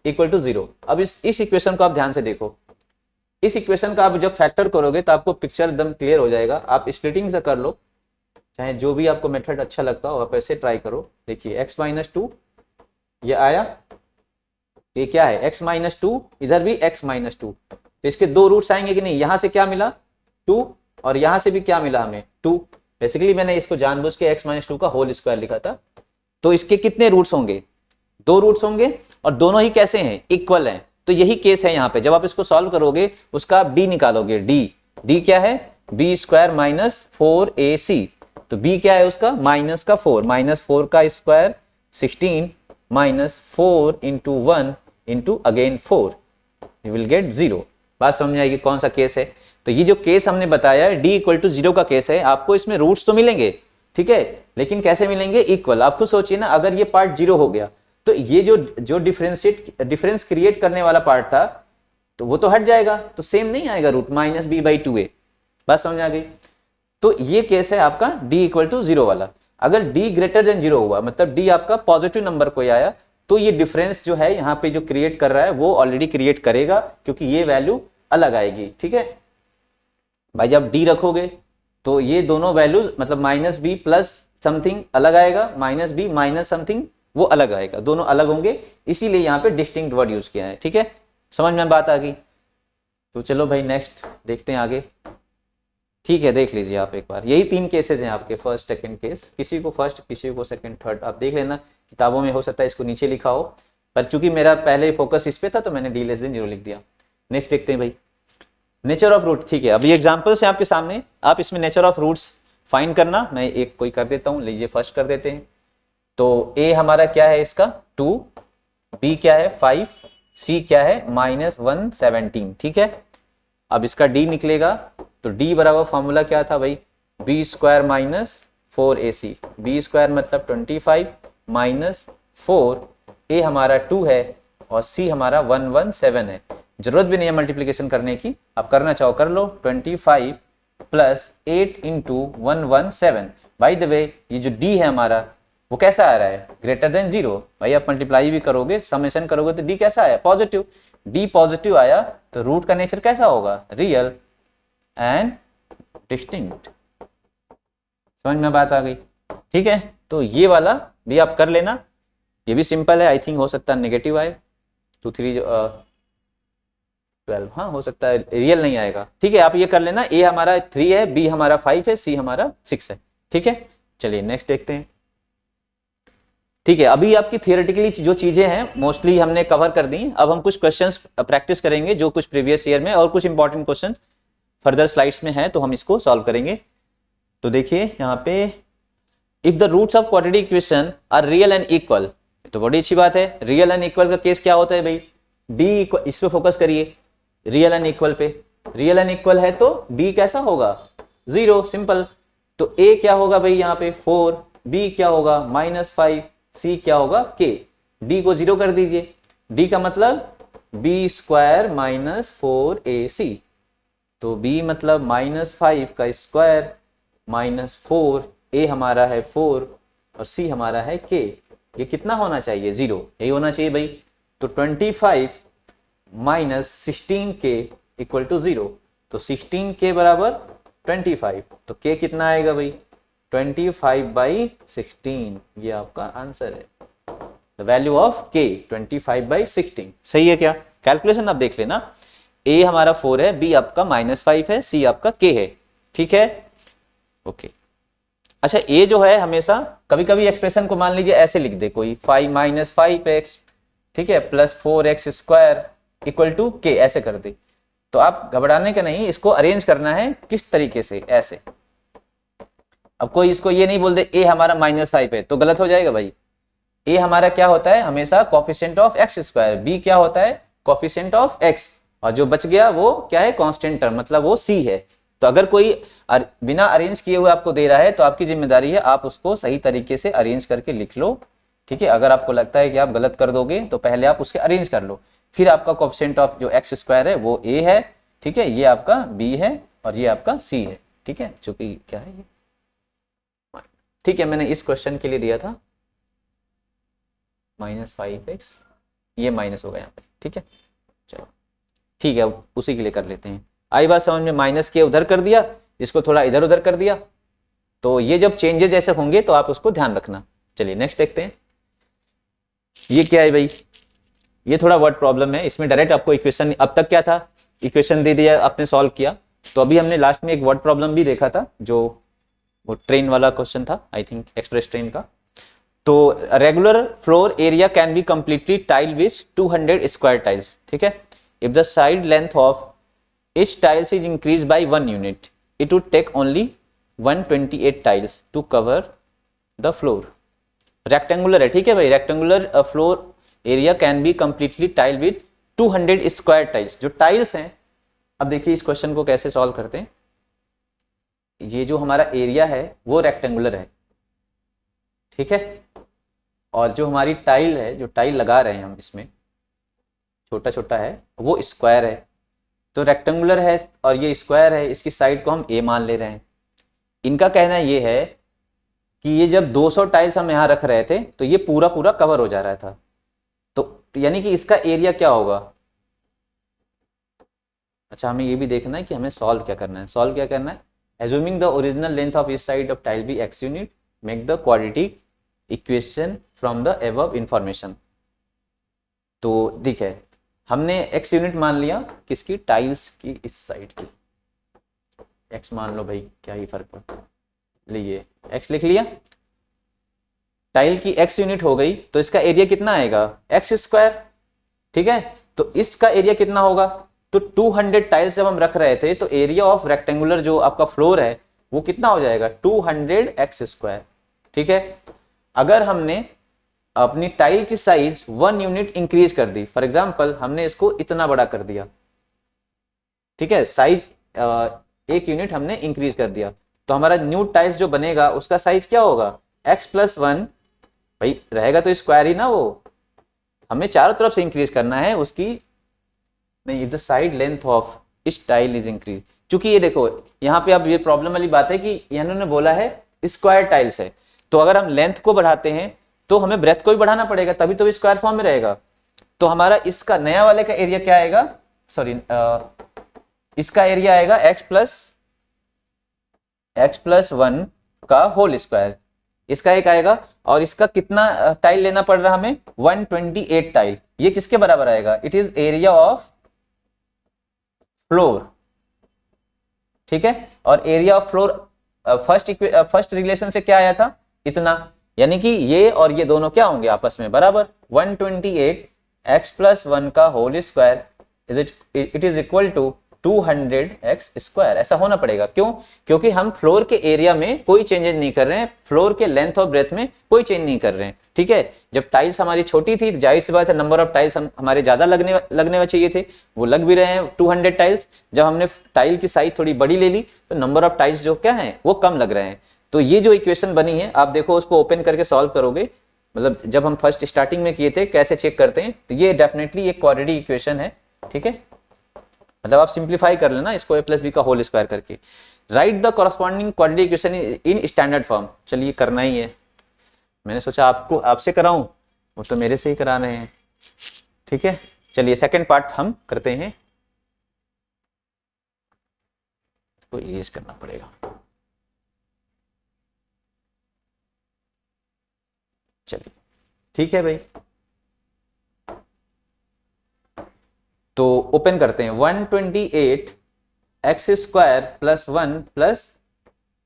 equal to 0। अब इस इक्वेशन को आप ध्यान से देखो, इस इक्वेशन का आप जब फैक्टर करोगे तो आपको पिक्चर एकदम क्लियर हो जाएगा। आप स्प्लिटिंग से कर लो, चाहे जो भी आपको मेथड अच्छा लगता हो आप ऐसे ट्राई करो। देखिए x माइनस 2 ये आया, ये क्या है x माइनस 2, इधर भी x माइनस 2, तो इसके दो रूट्स आएंगे कि नहीं, यहां से क्या मिला 2 और यहां से भी क्या मिला हमें 2। बेसिकली मैंने इसको जानबूझ के x माइनस 2 का होल स्क्वायर लिखा था। तो इसके कितने रूट्स होंगे, 2 रूट्स होंगे और दोनों ही कैसे हैं, इक्वल हैं। तो यही केस है यहाँ पे, जब आप इसको सॉल्व करोगे उसका आप d निकालोगे, d क्या है b स्क्वायर माइनस 4ac, तो b क्या है उसका माइनस का 4, माइनस 4 का square 16 minus 4 into 1 into again 4, you will get 0। बात समझ आएगी कौन सा केस है। तो ये जो केस हमने बताया है d इक्वल टू 0 का केस है, आपको इसमें रूट्स तो मिलेंगे, ठीक है, लेकिन कैसे मिलेंगे, इक्वल। आप खुद सोचिए ना, अगर ये पार्ट 0 हो गया तो ये जो डिफरेंस क्रिएट करने वाला पार्ट था तो वो तो हट जाएगा, तो सेम नहीं आएगा root minus b by 2a। बात समझ आ गई। तो ये केस है आपका d इक्वल टू 0 वाला। अगर d ग्रेटर देन 0 हुआ, मतलब d आपका पॉजिटिव नंबर कोई आया, तो ये डिफरेंस जो है यहाँ पे जो क्रिएट कर रहा है वो ऑलरेडी क्रिएट करेगा, क्योंकि ये वैल्यू अलग आएगी, ठीक है भाई। जब d रखोगे तो ये दोनों वैल्यूज मतलब माइनस बी प्लस समथिंग अलग आएगा, माइनस बी माइनस समथिंग वो अलग आएगा, दोनों अलग होंगे, इसीलिए यहाँ पे डिस्टिंक्ट वर्ड यूज किया है, ठीक है, समझ में बात आ गई। तो चलो भाई नेक्स्ट देखते हैं आगे, ठीक है, देख लीजिए आप एक बार, यही 3 केसेस हैं आपके, फर्स्ट सेकंड केस, किसी को फर्स्ट किसी को सेकंड थर्ड, आप देख लेना किताबों में, हो सकता है इसको नीचे लिखा हो, पर चूंकि मेरा पहले फोकस इस पे था तो मैंने d लेस देन 0 लिख दिया। नेक्स्ट देखते हैं भाई, नेचर ऑफ रूट, ठीक है। अब ये एग्जांपल्स हैं आपके सामने, आप इसमें नेचर ऑफ रूट्स फाइंड करना, मैं एक कोई कर देता हूँ, लीजिए फर्स्ट कर देते हैं। तो a हमारा क्या है इसका 2, b क्या है 5, c क्या है -117, ठीक है। अब इसका d निकलेगा तो d बराबर फॉर्मूला क्या था भाई, b square minus 4ac, b square मतलब 25 माइनस 4, a हमारा 2 है और c हमारा 117 है। जरूरत भी नहीं है मल्टीप्लीकेशन करने की, आप करना चाहो कर लो, 25 plus 8 into 117। By the way ये जो d है हमारा वो कैसा आ रहा है, ग्रेटर देन 0। भाई आप मल्टीप्लाई भी करोगे, समेशन करोगे तो d कैसा आया, पॉजिटिव, d पॉजिटिव आया तो रूट का नेचर कैसा होगा, रियल एंड डिस्टिंक्ट। समझ में बात आ गई, ठीक है। तो ये वाला भी आप कर लेना, ये भी सिंपल है, आई थिंक हो सकता है नेगेटिव आए 2 3 12, हाँ हो सकता है रियल नहीं आएगा, ठीक है। आप ये कर लेना, a हमारा 3 है, b हमारा 5 है, c हमारा 6 है, ठीक है। चलिए नेक्स्ट देखते हैं, ठीक है। अभी आपकी थियोरेटिकली जो चीजें हैं मोस्टली हमने कवर कर दी, अब हम कुछ क्वेश्चंस प्रैक्टिस करेंगे जो कुछ प्रीवियस ईयर में और कुछ इंपॉर्टेंट क्वेश्चन फर्दर स्लाइड्स में है, तो हम इसको सॉल्व करेंगे। तो देखिए यहाँ पे, if the roots of quadratic equation are real and equal, तो बड़ी अच्छी बात है। रियल एंड इक्वल का केस क्या होता है भाई, d इस पे फोकस करिए, रियल एंड इक्वल पे, रियल एंड इक्वल है तो d कैसा होगा 0, सिंपल। तो a क्या होगा भाई यहाँ पे 4, b क्या होगा -5, c क्या होगा k, d को 0 कर दीजिए, d का मतलब b स्क्वायर माइनस 4ac, तो b मतलब -5 का स्क्वायर माइनस 4, a हमारा है 4 और c हमारा है k, ये कितना होना चाहिए 0, यही होना चाहिए भाई। तो 25 माइनस 16k इक्वल टू 0, तो 16k बराबर 25, तो k कितना आएगा भाई 25/16, ये आपका आंसर है। द वैल्यू ऑफ k 25/16, सही है क्या, कैलकुलेशन आप देख लेना। a हमारा 4 है, b आपका -5 है, c आपका k है, ठीक है, ओके। अच्छा a जो है हमेशा कभी कभी एक्सप्रेशन को मान लीजिए ऐसे लिख दे कोई 5-5x, ठीक है, plus 4x square equal to k, ऐसे कर दे, तो आप घबराने का नहीं, इसको अरेंज करना है किस तरीके से, ऐसे। अब कोई इसको ये नहीं बोल दे ए हमारा -5 है तो गलत हो जाएगा भाई। ए हमारा क्या होता है हमेशा coefficient of x square, b क्या होता है कोफिशिएंट ऑफ एक्स, और जो बच गया वो क्या है कांस्टेंट टर्म, मतलब वो सी है। तो अगर कोई बिना अरेंज किए हुए आपको दे रहा है तो आपकी जिम्मेदारी है आप उसको सही तरीके से अरेंज करके लिख लो, ठीक है। अगर आपको लगता है कि आप गलत कर दोगे तो पहले आप उसके अरेंज कर लो, फिर आपका कोफिशिएंट ऑफ जो एक्स स्क्वायर है वो ए है, ठीक है, ये आपका बी है और ये आपका सी है, ठीक है, जो कि क्या है ये, ठीक है। मैंने इस क्वेश्चन के लिए दिया था -5x, ये माइनस होगा यहाँ पे, ठीक है। चलो ठीक है, उसी के लिए कर लेते हैं। आई बात समझ में, माइनस के उधर कर दिया, इसको थोड़ा इधर उधर कर दिया, तो ये जब चेंजेस ऐसे होंगे तो आप उसको ध्यान रखना। चलिए नेक्स्ट देखते हैं। ये क्या है भाई, ये थोड़ा वर्ड प्रॉब्लम है, इसमें डायरेक्ट आपको इक्वेशन, अब तक क्या था इक्वेशन दे दिया आपने सॉल्व किया, तो अभी हमने लास्ट में एक वर्ड प्रॉब्लम भी देखा था जो वो ट्रेन वाला क्वेश्चन था, आई थिंक एक्सप्रेस ट्रेन का। तो regular floor area can be completely tile with 200 square tiles, ठीक है। If the side length of each tiles is increased by 1 unit, it would take only 128 tiles to cover the floor. Rectangular है, ठीक है भाई, rectangular floor area can be completely tile with 200 square tiles. जो tiles हैं, अब देखिए इस question को कैसे सॉल्व करते हैं। ये जो हमारा एरिया है वो रेक्टेंगुलर है, ठीक है, और जो हमारी टाइल है, जो टाइल लगा रहे हैं हम इसमें छोटा छोटा है, वो स्क्वायर है। तो रेक्टेंगुलर है और ये स्क्वायर है, इसकी साइड को हम ए मान ले रहे हैं। इनका कहना ये है कि ये जब 200 टाइल्स हम यहाँ रख रहे थे तो ये पूरा पूरा कवर हो जा रहा था, तो यानी कि इसका एरिया क्या होगा। अच्छा, हमें ये भी देखना है कि हमें सॉल्व क्या करना है। सॉल्व क्या करना है, assuming the original length of इस side of tile be x unit, make the quadratic equation from the above information. तो दिखे हमने x यूनिट मान लिया किसकी, टाइल्स की इस साइड की, x मान लो भाई, क्या ही फर्क पड़ता है, लिए x लिख लिया, टाइल की x यूनिट हो गई, तो इसका एरिया कितना आएगा एक्स स्क्वायर, ठीक है। तो इसका एरिया कितना होगा, तो 200 टाइल्स जब हम रख रहे थे तो एरिया ऑफ रेक्टेंगुलर जो आपका फ्लोर है वो कितना हो जाएगा 200 एक्स स्क्वायर, ठीक है। अगर हमने अपनी टाइल की साइज 1 यूनिट इंक्रीज कर दी, फॉर एग्जांपल हमने इसको इतना बड़ा कर दिया, ठीक है, साइज 1 यूनिट हमने इंक्रीज कर दिया, तो हमारा न्यू टाइल्स जो बनेगा उसका साइज क्या होगा x+1, भाई रहेगा तो स्क्वायर ही ना, वो हमें चारों तरफ से इंक्रीज करना है उसकी, नहीं, if the side length of इस टाइल इज इंक्रीज। चूंकि ये देखो यहाँ पे अब ये प्रॉब्लम वाली बात है कि इन्होंने बोला है स्क्वायर टाइल्स है, तो अगर हम लेंथ को बढ़ाते हैं तो हमें ब्रेथ को भी बढ़ाना पड़ेगा, तभी तो स्क्वायर फॉर्म में रहेगा। तो हमारा इसका नया वाले का एरिया क्या आएगा, सॉरी इसका एरिया आएगा x+1 का होल स्क्वायर, इसका एक आएगा, और इसका कितना टाइल लेना पड़ रहा हमें 128 टाइल, ये किसके बराबर आएगा, it is area of floor, ठीक है। और area of floor first relation से क्या आया था, इतना, यानी कि ये और ये दोनों क्या होंगे आपस में बराबर, 128 x+1 का whole square it is equal to 200 x square, ऐसा होना पड़ेगा। क्यों, क्योंकि हम फ्लोर के एरिया में कोई चेंजेस नहीं कर रहे हैं, फ्लोर के लेंथ और ब्रेथ में कोई चेंज नहीं कर रहे हैं, ठीक है। जब टाइल्स हमारी छोटी थी जाहिर सी बात है नंबर ऑफ टाइल्स हमारे ज्यादा लगने चाहिए थे, वो लग भी रहे हैं 200 टाइल्स। जब हमने टाइल की साइज थोड़ी बड़ी ले ली तो नंबर ऑफ टाइल्स जो क्या है वो कम लग रहे हैं। तो ये जो इक्वेशन बनी है आप देखो उसको ओपन करके सॉल्व करोगे, मतलब जब हम फर्स्ट स्टार्टिंग में किए थे कैसे चेक करते हैं, तो ये डेफिनेटली एक क्वाड्रेटिक इक्वेशन है, ठीक है। मतलब आप सिंप्लीफाई कर लेना इसको a+b का होल स्क्वायर करके, right the corresponding quadratic equation in standard form. चलिए करना ही है, मैंने सोचा आपसे कराऊं, वो तो मेरे से ही करा रहे हैं, ठीक है। चलिए सेकंड पार्ट हम करते हैं, इसको इरेज करना पड़ेगा। चलिए ठीक है भाई, तो ओपन करते हैं 128 x square plus 1 plus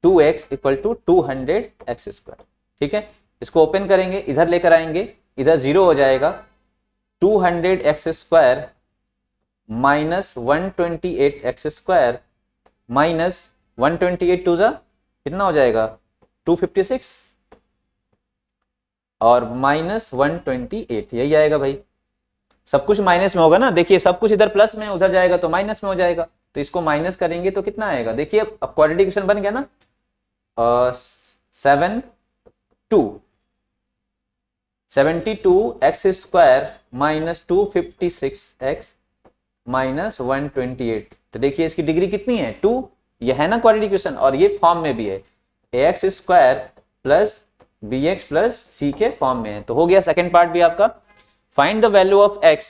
2x equal to 200 x square, ठीक है। इसको ओपन करेंगे, इधर लेकर आएंगे, इधर 0 हो जाएगा, 200 x square minus 128x² minus 128 two जा कितना हो जाएगा 256 और माइनस 128, यही आएगा भाई। सब कुछ माइनस में होगा ना, देखिए सब कुछ इधर प्लस में, उधर जाएगा तो माइनस में हो जाएगा, तो इसको माइनस करेंगे तो कितना आएगा, देखिए अब क्वाड्रेटिक इक्वेशन बन गया ना। 72x² माइनस 256x माइनस 128, तो देखिए इसकी डिग्री कितनी है 2, ये है ना क्वाड्रेटिक इक्वेशन, और ये फॉर्म में भी है ax² plus bx plus c के फॉर्म में है। तो हो गया सेकेंड पार्ट भी आपका। Find the value of x,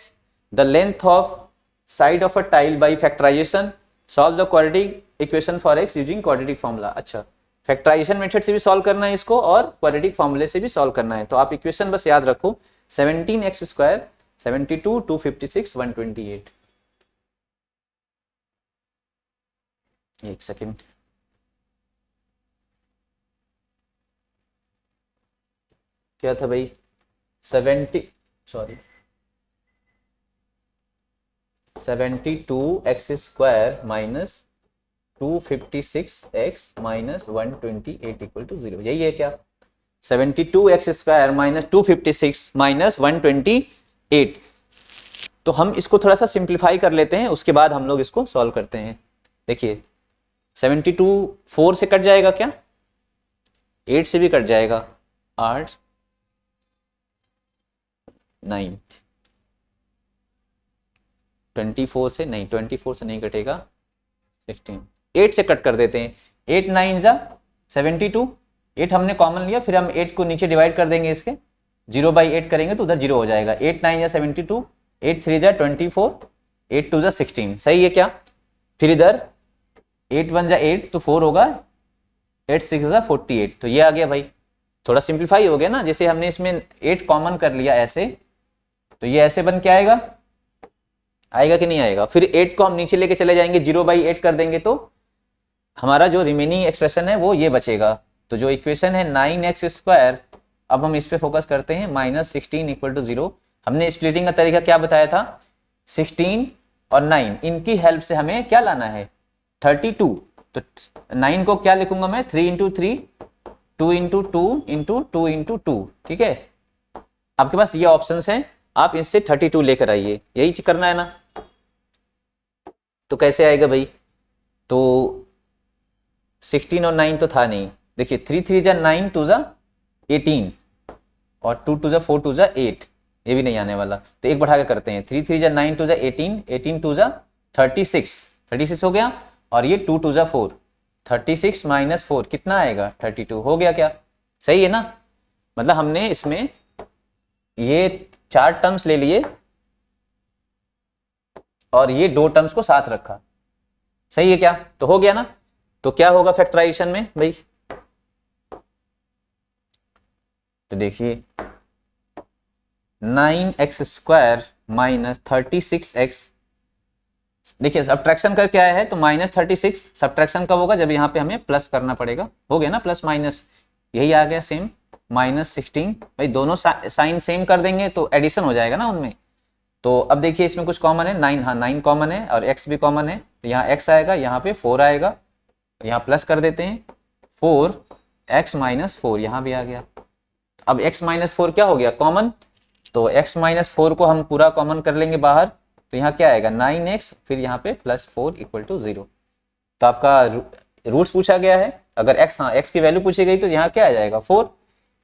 the length of side of a tile by factorisation, solve the quadratic equation for x using quadratic formula. अच्छा, factorisation method से भी सॉल्व करना है इसको और क्वाड्रेटिक फॉर्मूले से भी सॉल्व करना है, तो आप इक्वेशन बस याद रखो 17x², 72, 256, 128। एक सेकेंड, क्या था भाई 72x² minus 256x minus 128 equal to 0, यही है क्या 72x² माइनस 256 माइनस 128। तो हम इसको थोड़ा सा सिंप्लीफाई कर लेते हैं, उसके बाद हम लोग इसको सॉल्व करते हैं। देखिए 72 4 से कट जाएगा क्या, 8 से भी कट जाएगा, 8 9, 24 से नहीं, 24 से नहीं कटेगा, 16, 8 से कट कर देते हैं, 8 9 जा 72, 8 हमने कॉमन लिया, फिर हम 8 को नीचे डिवाइड कर देंगे, इसके 0/8 करेंगे तो उधर 0 हो जाएगा, 8 9 जा 72, 8 3 जा 24, 8 2 जा 16, सही है क्या। फिर इधर 8 1 जा 8 तो 4 होगा, 8 6 जा 48, तो ये आ गया भाई, थोड़ा सिंप्लीफाई हो गया ना, जैसे हमने इसमें 8 कॉमन कर लिया ऐसे, तो ये ऐसे बन के आएगा, आएगा कि नहीं आएगा। फिर 8 को हम नीचे लेके चले जाएंगे, 0/8 कर देंगे तो हमारा जो रिमेनिंग एक्सप्रेशन है वो ये बचेगा। तो जो इक्वेशन है 9x², अब हम इस पे फोकस करते हैं, माइनस 16 इक्वल टू 0। हमने स्प्लिटिंग का तरीका क्या बताया था, 16 और 9 इनकी हेल्प से हमें क्या लाना है 32, तो 9 को क्या लिखूंगा मैं 3 × 3, 2 × 2 × 2 × 2, ठीक है। आपके पास ये ऑप्शंस हैं, आप इससे 32 लेकर आइए, यही करना है ना। तो कैसे आएगा भाई, तो 16 और 9 तो था नहीं, देखिए 3 3 जा 9, 2 जा 18 और 2 2 जा 4, 2 जा 8, ये भी नहीं आने वाला, तो एक बढ़ा के करते हैं, 3 3 जा 9, 2 जा 18, 18 2 जा 36, 36 हो गया, और ये 2 2 जा 4, 36 माइनस 4 कितना आएगा 32, हो गया क्या, सही है ना। मतलब हमने इसमें ये 4 टर्म्स ले लिए और ये 2 टर्म्स को साथ रखा, सही है क्या, तो हो गया ना। तो क्या होगा फैक्टराइजेशन में भाई, तो देखिए 9x² माइनस 36x, देखिए सब्ट्रैक्शन कर क्या है, तो माइनस 36 सब्ट्रैक्शन कब होगा, जब यहाँ पे हमें प्लस करना पड़ेगा, हो गया ना प्लस माइनस, यही आ गया सेम, माइनस 16, भाई दोनों साइन सेम कर देंगे तो एडिशन हो जाएगा ना उनमें। तो अब देखिए इसमें कुछ कॉमन है, 9, हाँ 9 कॉमन है और x भी कॉमन है, तो यहाँ x आएगा, यहाँ पे 4 आएगा, यहाँ प्लस कर देते हैं, 4x माइनस 4 यहाँ भी आ गया। अब x माइनस 4 क्या हो गया कॉमन, तो x माइनस 4 को हम पूरा कॉमन कर लेंगे बाहर, तो यहाँ क्या आएगा 9x, फिर यहाँ पे प्लस 4 इक्वल टू 0। तो आपका रूट्स पूछा गया है, अगर x, हाँ x की वैल्यू पूछी गई तो यहाँ क्या आ जाएगा 4,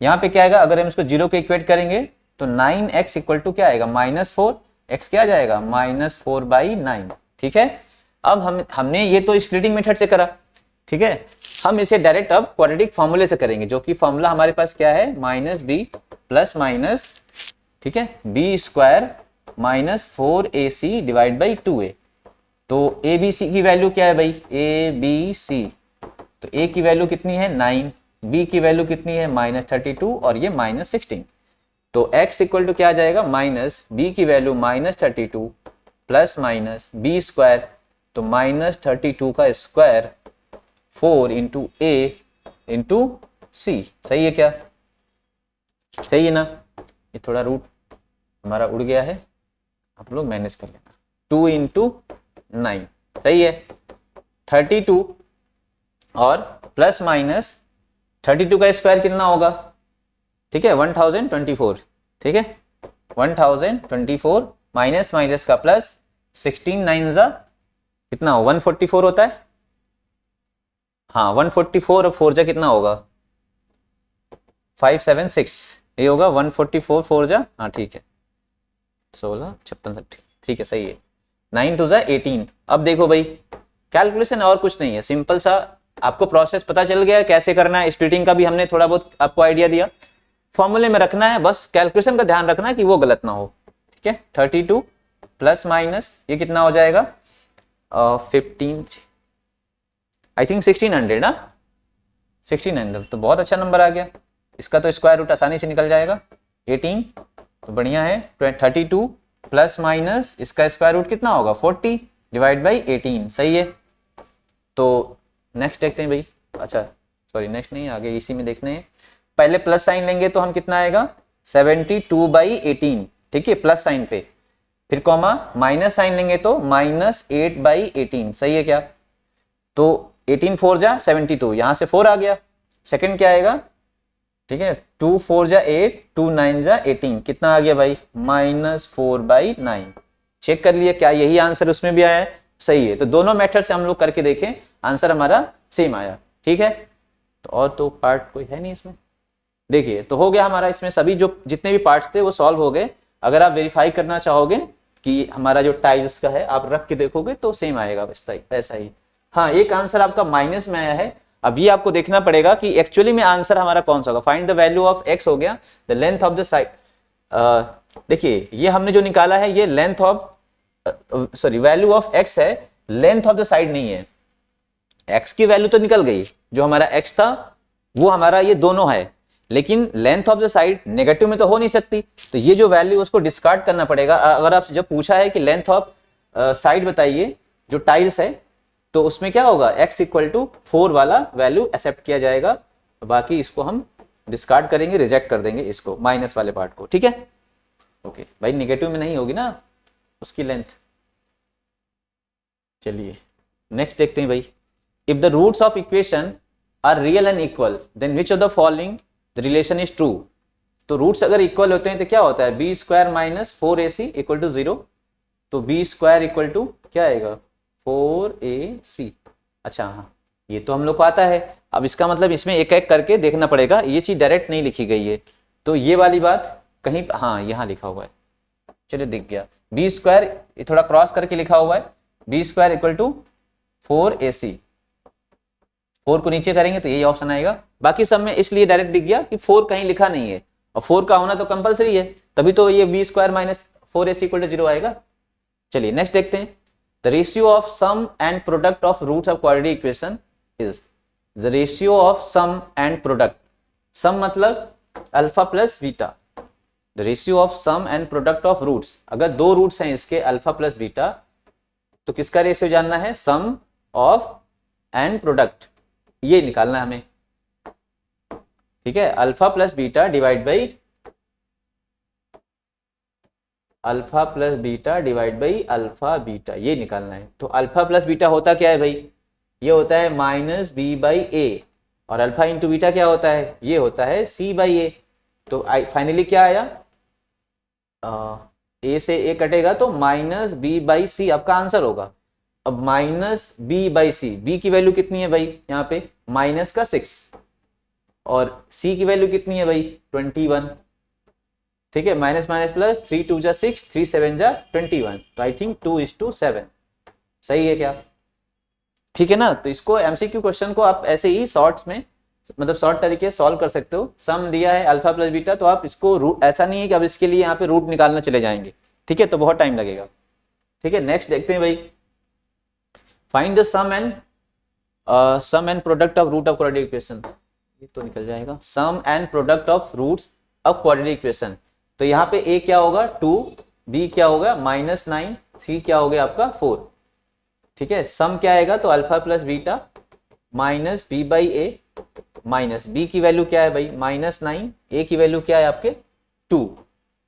यहाँ पे क्या आएगा, अगर हम इसको 0 के इक्वेट करेंगे तो 9x इक्वल टू क्या आएगा -4, x क्या आ जाएगा -4/9, ठीक है। अब हमने ये तो स्प्लिटिंग मेथड से करा, ठीक है, हम इसे डायरेक्ट अब क्वाड्रेटिक फॉर्मूले से करेंगे, जो कि फॉर्मूला हमारे पास क्या है -b प्लस माइनस, ठीक है, b² minus 4ac divide by 2a। तो abc की वैल्यू क्या है भाई, abc, तो a की वैल्यू कितनी है 9, b की वैल्यू कितनी है -32 और ये -16, तो x इक्वल टू क्या आ जाएगा माइनस b की वैल्यू -32 प्लस माइनस b², तो -32 का स्क्वायर 4 × a × c, सही है क्या, सही है ना। ये थोड़ा रूट हमारा उड़ गया है, आप लोग मैनेज कर लेना, 2 इंटू 9, सही है। 32 और प्लस माइनस 32 का स्क्वायर कितना होगा, ठीक है 1024, ठीक है 1024 माइनस माइनस का प्लस, 16 9 जा कितना हो 144 होता है, हाँ 144 और 4 जा कितना होगा 576, ये होगा 144 4 जा, हाँ ठीक है 16 56 60, ठीक है सही है। 9 2 जा 18। अब देखो भाई कैलकुलेशन और कुछ नहीं है, सिंपल सा आपको प्रोसेस पता चल गया है कैसे करना है। स्प्लिटिंग का भी हमने थोड़ा बहुत आपको आइडिया दिया, फॉर्मूले में रखना है, बस कैलकुलेशन का ध्यान रखना है कि वो गलत ना हो, ठीक है। 32 प्लस माइनस ये कितना हो जाएगा 15 आई थिंक 1600 ना, 1600 तो बहुत अच्छा नंबर आ गया। इसका तो स्क्वायर रूट आसानी से निकल जाएगा 18, तो बढ़िया है। 32 प्लस माइनस इसका स्क्वायर रूट कितना होगा 40 डिवाइड बाई 18, सही है। तो नेक्स्ट देखते हैं भाई, अच्छा सॉरी नेक्स्ट नहीं, आगे इसी में देखने हैं। पहले प्लस साइन लेंगे तो हम कितना आएगा 72 बाई 18, ठीक है प्लस साइन पे, फिर कॉमा माइनस साइन लेंगे तो माइनस 8 बाई 18, सही है क्या। तो 18 4 जा 72, यहां से 4 आ गया, सेकंड क्या आएगा, ठीक है 2 4 जा 8 2 9 जा 18, कितना आ गया भाई -4 बाई 9। चेक कर लिया क्या यही आंसर उसमें भी आया है, सही है। तो दोनों मेथड से हम लोग करके देखें, आंसर हमारा सेम आया, ठीक है। तो और तो पार्ट कोई है नहीं इसमें, देखिए तो हो गया हमारा, इसमें सभी जो जितने भी पार्ट्स थे वो सॉल्व हो गए। अगर आप वेरीफाई करना चाहोगे कि हमारा जो टाइल्स का है आप रख के देखोगे तो सेम आएगा वैसा ही। हाँ एक आंसर आपका माइनस में आया है, अब ये आपको देखना पड़ेगा कि एक्चुअली में आंसर हमारा कौन सा होगा। Find the value of x हो गया, the length of the side, देखिए ये हमने जो निकाला है ये length of sorry value of x है, लेंथ ऑफ द साइड नहीं है। x की वैल्यू तो निकल गई, जो हमारा x था वो हमारा ये दोनों है, लेकिन length of the side negative में तो हो नहीं सकती, तो ये जो वैल्यू उसको डिस्कार्ड करना पड़ेगा। अगर आप जब पूछा है कि लेंथ ऑफ साइड बताइए जो टाइल्स है, तो उसमें क्या होगा x इक्वल टू 4 वाला वैल्यू एक्सेप्ट किया जाएगा, बाकी इसको हम डिस्कार्ड करेंगे, रिजेक्ट कर देंगे इसको माइनस वाले पार्ट को, ठीक है ओके भाई, नेगेटिव में नहीं होगी ना उसकी लेंथ। चलिए नेक्स्ट देखते हैं भाई, if the roots of equation are real and equal then which of the following the relation is true. तो रूट्स अगर इक्वल होते हैं तो क्या होता है b square minus 4ac equal to 0, तो बी स्क्वायर इक्वल टू क्या आएगा 4ac। अच्छा हाँ ये तो हम लोग को आता है, अब इसका मतलब इसमें एक एक करके देखना पड़ेगा, ये चीज डायरेक्ट नहीं लिखी गई है, तो ये वाली बात कहीं हाँ यहाँ लिखा हुआ है, चलिए दिख गया बी स्क्वायर, ये थोड़ा क्रॉस करके लिखा हुआ है b square equal to 4ac, 4 को नीचे करेंगे तो यही ऑप्शन आएगा। बाकी सब में इसलिए डायरेक्ट दिख गया कि 4 कहीं लिखा नहीं है, और 4 का होना तो कंपलसरी है, तभी तो ये b square minus 4ac equal to 0 आएगा। चलिए नेक्स्ट देखते हैं, the ratio of sum and product of roots of quadratic equation is, the ratio of sum and product, sum मतलब alpha plus beta, the ratio of sum and product of roots, अगर दो roots हैं इसके alpha plus beta, तो किसका ratio जानना है सम of and product, ये निकालना है हमें, ठीक है alpha plus beta divide by alpha plus beta divide by alpha beta, ये निकालना है। तो अल्फा प्लस बीटा होता क्या है भाई, ये होता है माइनस बी बाई ए, और अल्फा इंटू बीटा क्या होता है, ये होता है सी बाई ए। तो फाइनली क्या आया ए से ए कटेगा तो माइनस बी बाई सी आपका आंसर होगा। अब minus b by c, b की वैल्यू कितनी है भाई यहाँ पे माइनस का 6, और सी की वैल्यू कितनी है भाई 21, ठीक है माइनस माइनस प्लस 3 2 जा 6 3 7 जा 21, तो आई थिंक 2:7, सही है क्या, ठीक है ना। तो इसको एमसीक्यू क्वेश्चन को आप ऐसे ही शॉर्ट्स में मतलब शॉर्ट तरीके से सॉल्व कर सकते हो। सम दिया है अल्फा प्लस बीटा, तो आप इसको रूट, ऐसा नहीं है कि अब इसके लिए यहाँ पे रूट निकालना चले जाएंगे, ठीक है तो बहुत टाइम लगेगा, ठीक है। नेक्स्ट देखते हैं भाई, find the sum and product of root of quadratic equation, ये तो निकल जाएगा sum and product of roots of quadratic equation. तो यहाँ पे a क्या होगा 2, b क्या होगा -9, c क्या हो गया आपका 4, ठीक है। सम क्या आएगा तो alpha plus beta minus b by a, minus b की वैल्यू क्या है भाई -9, ए की वैल्यू क्या है आपके 2,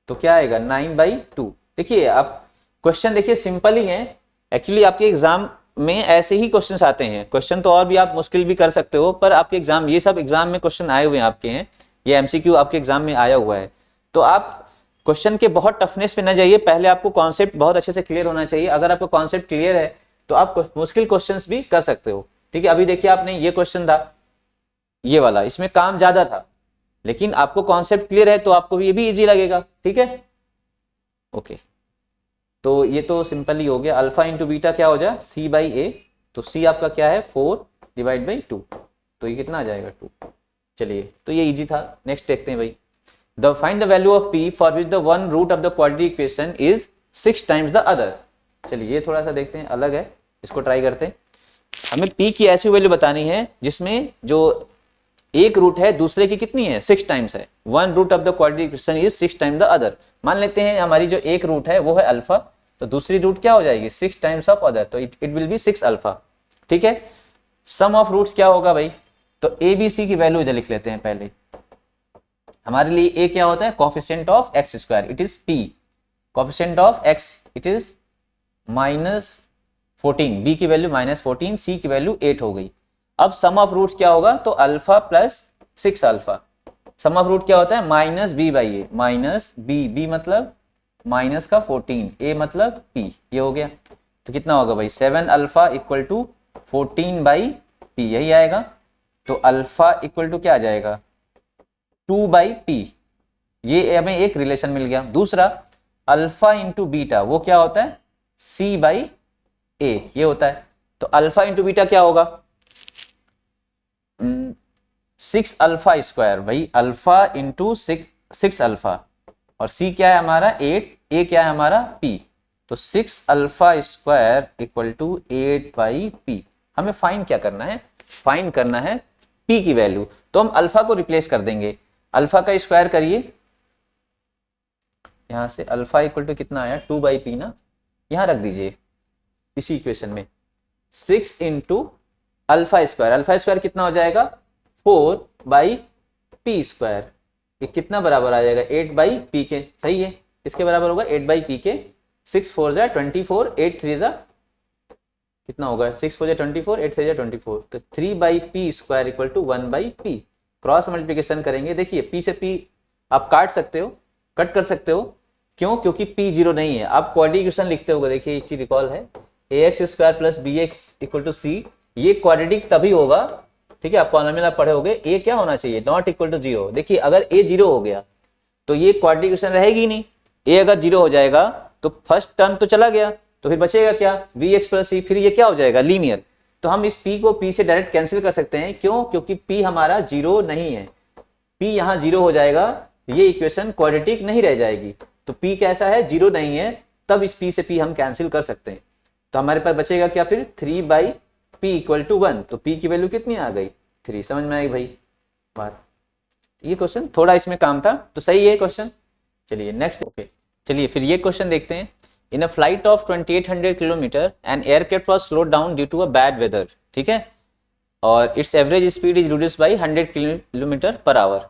तो क्या आएगा 9/2। देखिए आप क्वेश्चन देखिए सिंपल ही है एक्चुअली, आपके एग्जाम में ऐसे ही क्वेश्चंस आते हैं। क्वेश्चन तो और भी आप मुश्किल भी कर सकते हो, पर आपके एग्जाम, ये सब एग्जाम में क्वेश्चन आए हुए हैं आपके हैं, ये एमसीक्यू आपके एग्जाम में आया हुआ है। तो आप क्वेश्चन के बहुत टफनेस पे ना जाइए, पहले आपको कॉन्सेप्ट बहुत अच्छे से क्लियर होना चाहिए। अगर आपको कॉन्सेप्ट क्लियर है तो आप मुश्किल क्वेश्चंस भी कर सकते हो। ठीक है, अभी देखिए आपने ये क्वेश्चन था ये वाला, इसमें काम ज्यादा था, लेकिन आपको कॉन्सेप्ट क्लियर है तो आपको ये भी इजी लगेगा। ठीक है, ओके। तो ये तो सिंपल ही हो गया। अल्फा इंटू बीटा क्या हो जाए, सी बाई ए। तो सी आपका क्या है 4 डिवाइड बाई 2, तो ये कितना आ जाएगा 2। चलिए, तो ये इजी था। नेक्स्ट देखते हैं भाई, the find the value of p for which the one root of the quadratic equation is 6 times the other. चलिए ये थोड़ा सा देखते हैं, अलग है, इसको ट्राई करते हैं। हमें पी की ऐसी वैल्यू बतानी है जिसमें जो एक रूट है दूसरे की कितनी है 6 टाइम्स है। One root of the quadratic equation is 6 times the other. मान लेते हैं हमारी जो एक रूट है वो है अल्फा, तो दूसरी रूट क्या हो जाएगी 6 टाइम्स ऑफ अदर, तो इट विल बी 6 अल्फा। ठीक है, सम ऑफ रूट्स क्या होगा भाई, तो ए बी सी की वैल्यू इधर लिख लेते हैं पहले। हमारे लिए ए क्या होता है, coefficient of x square, it is P. Coefficient of x it is -14, B की वैल्यू -14, सी की वैल्यू 8 हो गई। अब सम ऑफ रूट्स क्या होगा, तो alpha plus 6 alpha. Sum of root क्या होता है, minus b by a, minus b, b मतलब माइनस का 14, ए मतलब पी, ये हो गया। तो कितना होगा भाई 7 alpha equal to 14 by p, यही आएगा। तो अल्फा इक्वल टू क्या आ जाएगा 2 बाई पी, ये हमें एक रिलेशन मिल गया। दूसरा अल्फा इंटू बीटा, वो क्या होता है सी बाई ए, ये होता है। तो अल्फा इंटू बीटा क्या होगा 6 अल्फा स्क्वायर, भाई अल्फा इंटू 6 अल्फा, और सी क्या है हमारा 8, ए क्या है हमारा पी। तो 6 alpha square equal to 8 by p. हमें फाइंड क्या करना है, फाइंड करना है पी की वैल्यू। तो हम अल्फा को रिप्लेस कर देंगे, अल्फा का स्क्वायर करिए, यहां से अल्फा इक्वल टू कितना आया 2 बाई पी ना, यहां रख दीजिए इसी इक्वेशन में। 6 into alpha square, alpha square कितना हो जाएगा 4 बाई पी स्क्वायर, ये कितना बराबर आ जाएगा 8 बाई पी के, सही है, इसके बराबर होगा 8 बाई पी के। 6 4 जा 24, 8 3 जा कितना होगा 6 4 जा 24, 8 3 जा 24, तो 3 by p square equal to 1 by p. Cross multiplication करेंगे, देखिए पी से पी आप काट सकते हो, कट कर सकते हो, क्यों, क्योंकि पी 0 नहीं है। आप क्वाड्रेटिक इक्वेशन लिखते होगा, देखिए एक चीज रिकॉल है, a x square plus b x equal to c, ये क्वाड्रेटिक तभी होगा, ठीक है, आप पॉलिनोमियल पढ़े होगे, ए क्या होना चाहिए नॉट इक्वल टू 0। देखिए अगर ए 0 हो गया तो ये क्वाड्रेटिक इक्वेशन रहेगी नहीं, ए अगर 0 हो जाएगा तो फर्स्ट टर्म तो चला गया, तो फिर बचेगा क्या बी एक्स प्लस सी, फिर ये क्या हो जाएगा लीनियर। तो हम इस p को p से डायरेक्ट कैंसिल कर सकते हैं, क्यों, क्योंकि p हमारा 0 नहीं है, p यहाँ 0 हो जाएगा, ये इक्वेशन क्वाड्रेटिक नहीं रह जाएगी। तो p कैसा है 0 नहीं है, तब इस p से p हम कैंसिल कर सकते हैं। तो हमारे पास बचेगा क्या फिर 3 बाई पी इक्वल टू 1, तो p की वैल्यू कितनी आ गई 3, समझ में आई भाई बात। ये क्वेश्चन थोड़ा इसमें काम था, तो सही है क्वेश्चन। चलिए नेक्स्ट, ओके चलिए फिर ये क्वेश्चन देखते हैं। In a flight of 2800 kilometre an aircraft was slowed down due to a bad weather, ठीक है, और it's average speed is reduced by 100 kilometre per hour,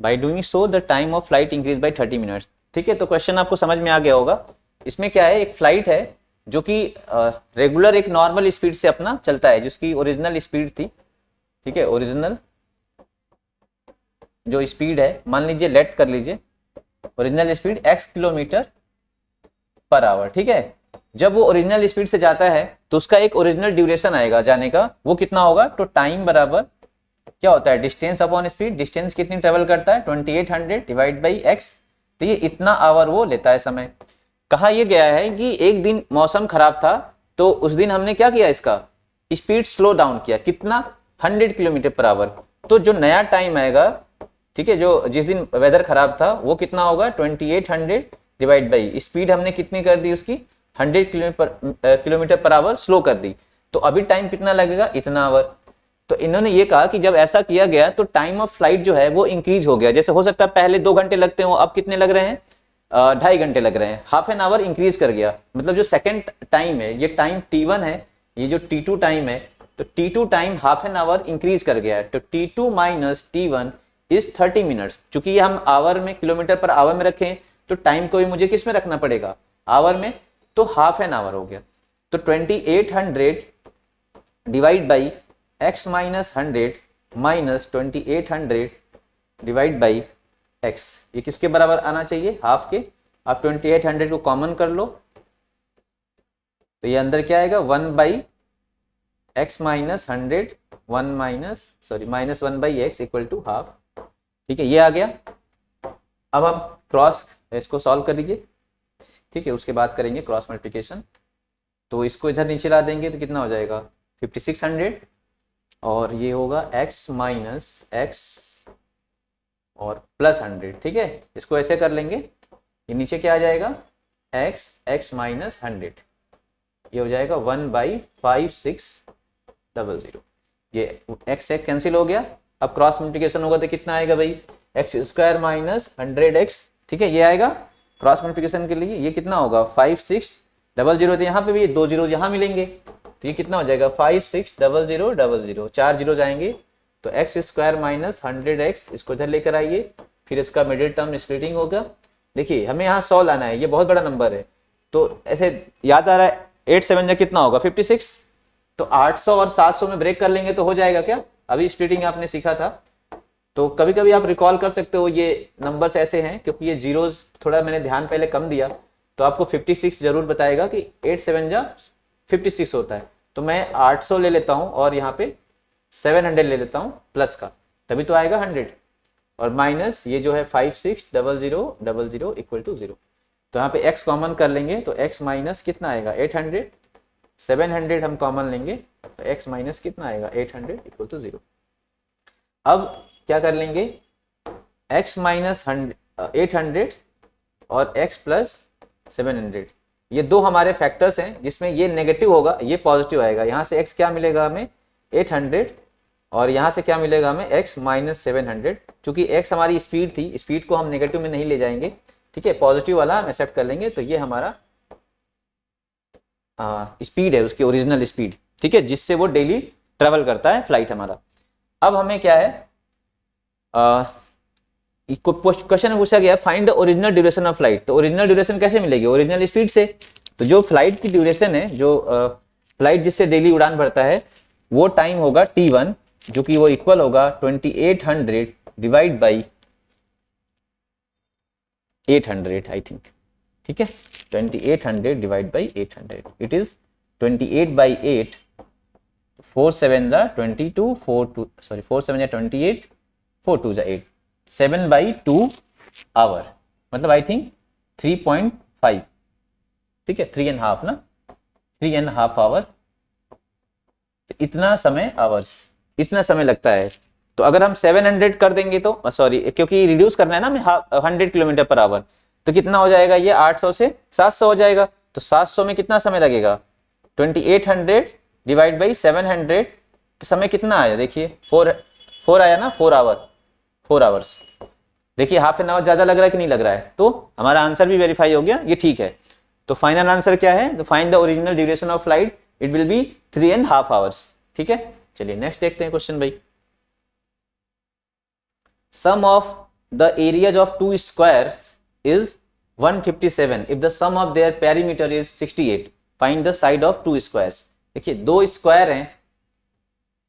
by doing so the time of flight increase by 30 minutes. ठीक है, तो question आपको समझ में आ गया होगा। इसमें क्या है, एक फ्लाइट है जो कि रेगुलर एक नॉर्मल स्पीड से अपना चलता है, जिसकी ओरिजिनल स्पीड थी, ठीक है, ओरिजिनल जो स्पीड है, मान लीजिए लेट कर लीजिए original speed x kilometre per our, ठीक है। जब वो ओरिजिनल स्पीड से जाता है तो उसका एक ओरिजिनल ड्यूरेशन आएगा जाने का, वो कितना होगा, तो टाइम बराबर क्या होता है डिस्टेंस अपॉन स्पीड, डिस्टेंस कितनी ट्रेवल करता है 2800 डिवाइड बाई x, तो ये इतना आवर वो लेता है समय। कहा यह गया है कि एक दिन मौसम खराब था तो उस दिन हमने क्या किया, इसका स्पीड स्लो डाउन किया, कितना 100 किलोमीटर पर आवर। तो जो नया टाइम आएगा, ठीक है, जो जिस दिन वेदर खराब था वो कितना होगा 2800 डिवाइड बाई स्पीड हमने कितनी कर दी उसकी 100 किलोमीटर पर आवर स्लो कर दी, तो अभी टाइम कितना लगेगा इतना आवर। तो इन्होंने ये कहा कि जब ऐसा किया गया तो टाइम ऑफ फ्लाइट जो है वो इंक्रीज हो गया। जैसे हो सकता है पहले 2 घंटे लगते हो, अब कितने लग रहे हैं 2.5 घंटे लग रहे हैं, हाफ एन आवर इंक्रीज कर गया। मतलब जो सेकेंड टाइम है, ये टाइम T1 है, ये जो T2 टाइम है, तो T2 time half an hour increase कर गया है। तो T2 minus T1 is 30 minutes. चूंकि ये हम आवर में किलोमीटर पर आवर में रखें तो टाइम को भी मुझे किस में रखना पड़ेगा, आवर में। तो हाफ एन आवर हो गया। तो 2800 divide by x minus 100 minus 2800 divide by x, ये किसके बराबर आना चाहिए? हाफ के। आप 2800 को कॉमन कर लो तो ये अंदर क्या आएगा? 1 by x minus 100 minus 1 by x equal to half. ठीक है, ये आ गया। अब हम क्रॉस इसको सॉल्व कर लीजिए। ठीक है, उसके बाद करेंगे क्रॉस मल्टीप्लिकेशन। तो इसको इधर नीचे ला देंगे तो कितना हो जाएगा? 5600 और ये होगा x माइनस एक्स और प्लस 100। ठीक है, इसको ऐसे कर लेंगे, ये नीचे क्या आ जाएगा? x माइनस 100, ये हो जाएगा 1 बाई 5600। ये x एक कैंसिल हो गया। अब क्रॉस मल्टीप्लिकेशन होगा तो कितना आएगा भाई? X square minus 100x। ठीक है, ये आएगा क्रॉस मल्टीप्लिकेशन के लिए। ये कितना होगा? 5600। तो यहाँ पे भी 2 जीरो यहाँ मिलेंगे तो ये कितना हो जाएगा? 560000। 4 जीरो जाएंगे तो एक्स स्क्वायर माइनस 100x, इसको इधर लेकर आइए, फिर इसका मिडिल टर्म स्प्लिटिंग होगा। देखिए हमें यहाँ 100 लाना है, ये बहुत बड़ा नंबर है तो ऐसे याद आ रहा है 8 7 जा कितना होगा? 56। तो 800 और 700 में ब्रेक कर लेंगे तो हो जाएगा क्या? अभी स्प्लिटिंग आपने सीखा था तो कभी कभी आप रिकॉल कर सकते हो। ये नंबर्स ऐसे हैं क्योंकि ये जीरोज थोड़ा मैंने ध्यान पहले कम दिया तो आपको 56 जरूर बताएगा कि 8 7 जा 56 होता है। तो मैं 800 ले लेता हूँ और यहाँ पे 700 ले लेता हूँ प्लस का, तभी तो आएगा 100। और माइनस ये जो है 560000 इक्वल टू 0। तो यहाँ पे x कॉमन कर लेंगे तो x माइनस कितना आएगा? 800। 700 हम कॉमन लेंगे तो x माइनस कितना आएगा? 800 इक्वल टू 0। अब क्या कर लेंगे? x माइनस 800 और x प्लस 700, ये दो हमारे फैक्टर्स हैं जिसमें ये नेगेटिव होगा, ये पॉजिटिव आएगा। यहाँ से x क्या मिलेगा हमें? 800 और यहाँ से क्या मिलेगा हमें? x minus 700। चूंकि x हमारी स्पीड थी, स्पीड को हम नेगेटिव में नहीं ले जाएंगे। ठीक है, पॉजिटिव वाला हम एक्सेप्ट कर लेंगे। तो ये हमारा स्पीड है, उसकी ओरिजिनल स्पीड। ठीक है, जिससे वो डेली ट्रेवल करता है फ्लाइट हमारा। अब हमें क्या है, क्वेश्चन पूछा गया find the original duration of flight. तो ओरिजिनल ड्यूरेशन कैसे मिलेगी? ओरिजिनल स्पीड से। तो जो फ्लाइट की ड्यूरेशन है, जो फ्लाइट जिससे डेली उड़ान भरता है, वो टाइम होगा t1, जो कि वो इक्वल होगा 2800 डिवाइड बाई 800 आई थिंक। ठीक है, 2800 डिवाइड बाई 800, इट इज 28/8। 4 7 जा 22, 4 2 सॉरी 4 7 जा 28, 4 2 जा 8, 7/2 आवर, मतलब आई थिंक 3.5। ठीक है, 3.5 ना, 3.5 आवर। तो इतना समय आवर्स, इतना समय लगता है। तो अगर हम 700 कर देंगे तो सॉरी, क्योंकि रिड्यूस करना है ना हमें 100 किलोमीटर पर आवर, तो कितना हो जाएगा? ये 800 से 700 हो जाएगा। तो 700 में कितना समय लगेगा? 2800 डिवाइड बाई 700, तो समय कितना आया? देखिए 4 आया ना, 4 आवर, 4 आवर्स। देखिए हाफ एन आवर ज्यादा लग रहा है कि नहीं लग रहा है? तो हमारा आंसर भी वेरीफाई हो गया, ये ठीक है। तो फाइनल आंसर क्या है? तो find the original duration of flight, it will be 3.5 hours. ठीक है, चलिए नेक्स्ट देखते हैं क्वेश्चन भाई। Sum of the areas of 2 squares is 157 if the sum of their perimeter is 68, find the side of 2 squares। देखिए 2 square हैं,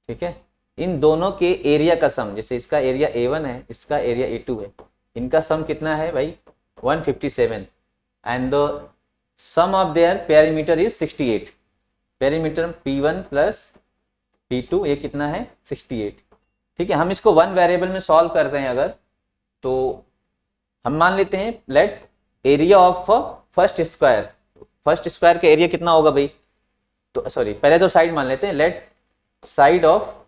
ठीक है, इन दोनों के एरिया का सम, जैसे इसका एरिया A1 है, इसका एरिया A2 है, इनका सम कितना है भाई? 157 and the sum of their perimeter is 68। Perimeter P1 plus P2 ये कितना है? 68। ठीक है, हम इसको वन वेरिएबल में सॉल्व कर रहे हैं अगर, तो हम मान लेते हैं let area of first square. First square का एरिया कितना होगा भाई? तो सॉरी, पहले तो साइड मान लेते हैं, लेट साइड ऑफ,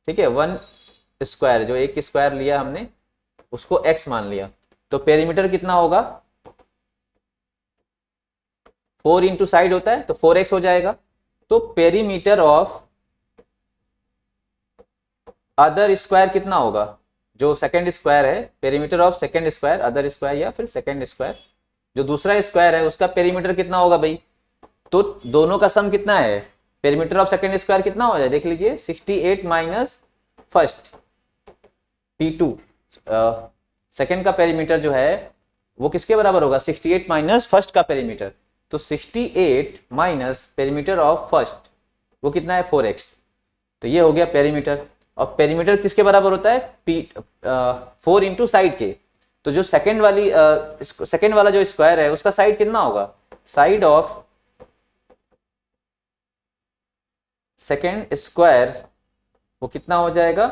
ठीक है, 1 स्क्वायर, जो एक स्क्वायर लिया हमने उसको x मान लिया, तो पेरीमीटर कितना होगा? 4 इंटू साइड होता है तो 4x हो जाएगा। तो पेरीमीटर ऑफ अदर स्क्वायर कितना होगा? जो सेकंड स्क्वायर है, perimeter of second square, other square या फिर सेकंड स्क्वायर, जो दूसरा स्क्वायर है उसका पेरीमीटर कितना होगा भाई? तो दोनों का सम कितना है? पेरीमीटर ऑफ सेकंड स्क्वायर कितना हो जाए? देख लीजिए, 68 माइनस फर्स्ट P2, सेकंड का पेरीमीटर जो है वो किसके बराबर होगा, 68 माइनस फर्स्ट का पेरीमीटर। तो 68 माइनस पेरीमीटर ऑफ फर्स्ट वो कितना है 4x। तो ये हो गया पेरीमीटर। और पेरीमीटर किसके बराबर होता है, 4 इंटू साइड के। तो जो सेकंड वाला जो स्क्वायर है उसका साइड कितना होगा, साइड ऑफ सेकेंड स्क्वायर वो कितना हो जाएगा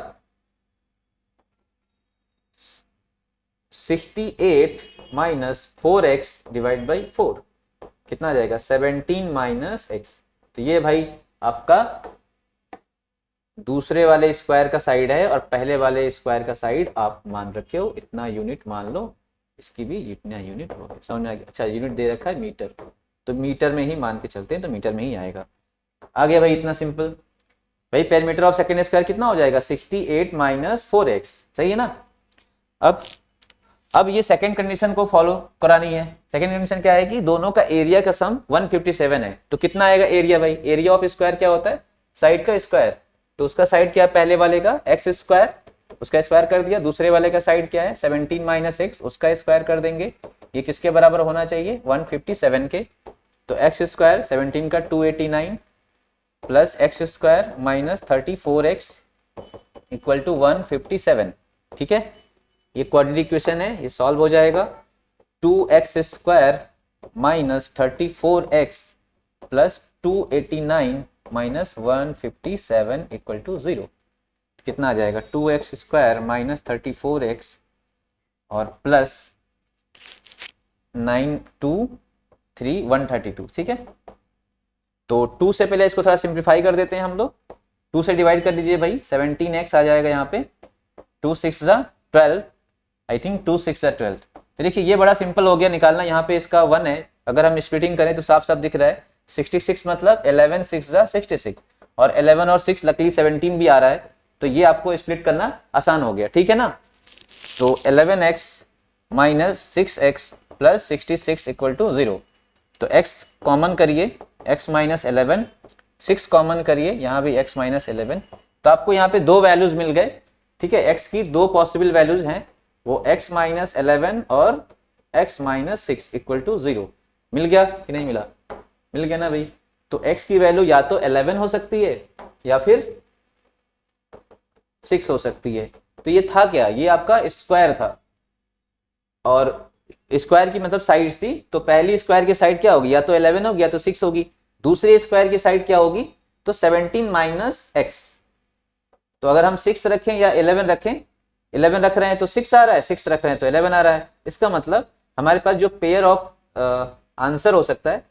68 माइनस 4x डिवाइड बाई 4 कितना आ जाएगा 17 माइनस x। तो ये भाई आपका दूसरे वाले स्क्वायर का साइड है और पहले वाले स्क्वायर का साइड आप मान रखे हो, इतना यूनिट मान लो, इसकी भी इतना यूनिट हो गया, समझ में आ गया। अच्छा यूनिट दे रखा है मीटर, तो मीटर में ही मान के चलते हैं, तो मीटर में ही आएगा। आ गया भाई इतना सिंपल। भाई पेरीमीटर ऑफ सेकेंड स्क्वायर कितना हो जाएगा 68 माइनस 4x, सही है ना। अब ये सेकंड कंडीशन को फॉलो करानी है। सेकंड कंडीशन क्या है कि दोनों का एरिया का सम 157 है। तो कितना आएगा एरिया, भाई एरिया ऑफ स्क्वायर क्या होता है, साइड का स्क्वायर। तो उसका साइड क्या है पहले वाले का एक्स स्क्वायर, उसका स्क्वायर कर दिया। दूसरे वाले का साइड क्या है 17 माइनस एक्स, उसका स्क्वायर कर देंगे। ये किसके बराबर होना चाहिए 157 के। तो एक्स स्क्वायर 17 का 289 plus x square minus 34x equal to 157। ठीक है, ये क्वाड्रेटिक इक्वेशन है, ये सॉल्व हो जाएगा। 2x square minus 34x plus 289 minus 157 equal to 0 कितना आ जाएगा 2x स्क्वायर माइनस 34x और प्लस 923 132। ठीक है, तो 2 से पहले इसको थोड़ा सिंप्लीफाई कर देते हैं हम लोग। 2 से डिवाइड कर दीजिए भाई, 17x आ जाएगा यहाँ पे, 2 6 12, आई थिंक 2 6 12। तो देखिए ये बड़ा सिंपल हो गया निकालना। यहाँ पे इसका 1 है, अगर हम स्प्लिटिंग करें तो साफ साफ दिख रहा है 66 मतलब 11 6 66 और 11 और 6 लकीली 17 भी आ रहा है, तो ये आपको स्प्लिट करना आसान हो गया। ठीक है ना, तो 11x minus 6x plus 66 equal to 0। तो x कॉमन करिए, x माइनस 11, 6 कॉमन करिए, यहाँ भी x माइनस 11। तो आपको यहाँ पे दो वैल्यूज मिल गए। ठीक है, x की दो पॉसिबल वैल्यूज हैं, वो x माइनस 11 और x माइनस 6 इक्वल टू 0। मिल गया कि नहीं मिला, मिल गया ना भाई। तो x की वैल्यू या तो 11 हो सकती है या फिर 6 हो सकती है। तो ये था क्या, ये आपका स्क्वायर था और स्क्वायर की मतलब साइड थी। तो पहली स्क्वायर की साइड क्या होगी, या तो 11 होगी या तो 6 होगी। दूसरी स्क्वायर की साइड क्या होगी, तो 17 माइनस एक्स। तो अगर हम 6 रखें या 11 रखें, 11 रख रहे हैं तो 6 आ रहा है, 6 रख रहे हैं तो 11 आ रहा है। इसका मतलब हमारे पास जो पेयर ऑफ आंसर हो सकता है,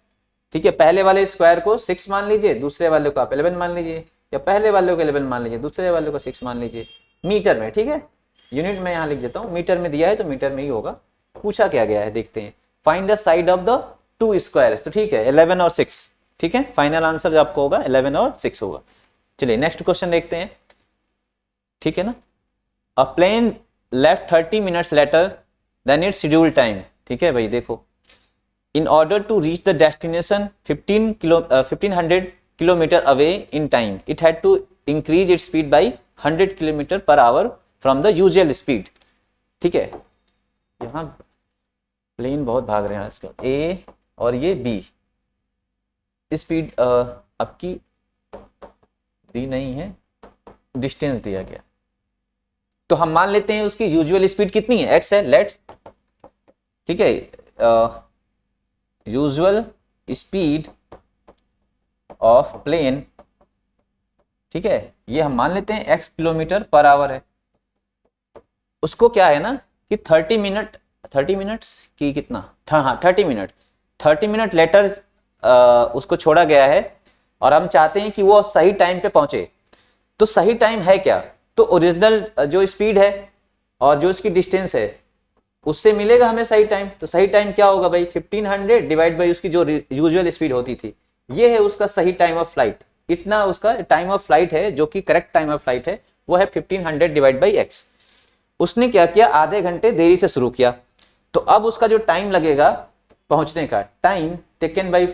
ठीक है, पहले वाले स्क्वायर को 6 मान लीजिए, दूसरे वाले को आप 11 मान लीजिए, या पहले वाले को 11 मान लीजिए, दूसरे वाले को 6 मान लीजिए, मीटर में। ठीक है, यूनिट में यहाँ लिख देता हूँ, मीटर में दिया है तो मीटर में ही होगा। पूछा क्या गया है देखते हैं, find the side of the two squares. तो ठीक है 11 और 6, ठीक है, फाइनल आंसर जो आपको होगा 11 और 6 होगा। चलिए नेक्स्ट क्वेश्चन देखते हैं। ठीक है ना, a plane left 30 minutes later than it's schedule time. ठीक है भाई, देखो, in order to reach the destination 1500 kilometer away in time, it had to increase its speed by 100 kilometer per hour from the usual speed। ठीक है, यहाँ plane बहुत भाग रहे हैं आजकल, A और ये B, स्पीड आपकी दी नहीं है, डिस्टेंस दिया गया। तो हम मान लेते हैं उसकी यूजुअल स्पीड कितनी है, x है, लेट्स। ठीक है, यूजुअल स्पीड ऑफ प्लेन, ठीक है, ये हम मान लेते हैं x किलोमीटर पर आवर है। उसको क्या है ना कि 30 मिनट्स की कितना, हाँ 30 मिनट लेटर उसको छोड़ा गया है और हम चाहते हैं कि वो सही टाइम पे पहुंचे। तो सही टाइम है क्या, तो ओरिजिनल जो स्पीड है और जो इसकी डिस्टेंस है उससे मिलेगा हमें सही टाइम। तो सही टाइम क्या होगा भाई, 1500 डिवाइड बाई उसकी जो यूजुअल स्पीड होती थी, ये है उसका सही टाइम ऑफ फ्लाइट। इतना उसका टाइम ऑफ फ्लाइट है, जो कि करेक्ट टाइम ऑफ फ्लाइट है, वो है 1500 डिवाइड बाई एक्स। उसने क्या किया, आधे घंटे देरी से शुरू किया। तो अब उसका जो टाइम लगेगा पहुंचने का, time taken by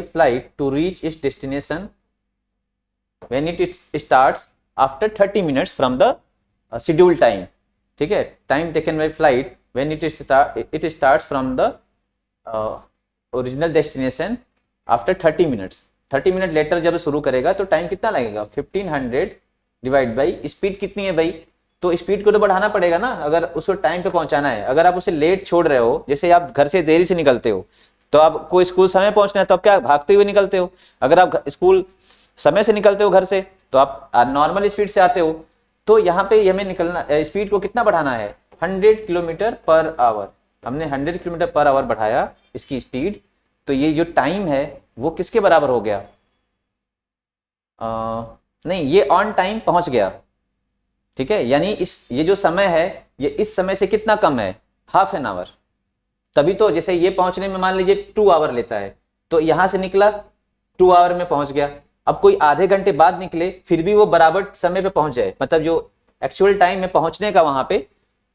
flight to reach its destination when it starts after 30 minutes from the schedule time. ठीक है, time taken by flight when it starts from the original destination after 30 minutes. 30 minute later जब शुरू करेगा तो time कितना लगेगा, 1500 divide by speed कितनी है भाई, तो स्पीड को तो बढ़ाना पड़ेगा ना, अगर उसको टाइम पे पहुंचाना है। अगर आप उसे लेट छोड़ रहे हो, जैसे आप घर से देरी से निकलते हो तो आपको स्कूल समय पहुंचना है, तो आप क्या भागते हुए निकलते हो। अगर आप स्कूल समय से निकलते हो घर से तो आप नॉर्मल स्पीड से आते हो। तो यहाँ पे हमें निकलना, स्पीड को कितना बढ़ाना है, 100 किलोमीटर पर आवर। हमने 100 किलोमीटर पर आवर बढ़ाया इसकी स्पीड, तो ये जो टाइम है वो किसके बराबर हो गया, नहीं, ये ऑन टाइम पहुंच गया। ठीक है, यानी ये जो समय है ये इस समय से कितना कम है, हाफ एन आवर। तभी तो जैसे ये पहुंचने में मान लीजिए 2 आवर लेता है, तो यहां से निकला 2 आवर में पहुंच गया। अब कोई आधे घंटे बाद निकले फिर भी वो बराबर समय पे पहुंच जाए, मतलब जो एक्चुअल टाइम में पहुंचने का वहां पे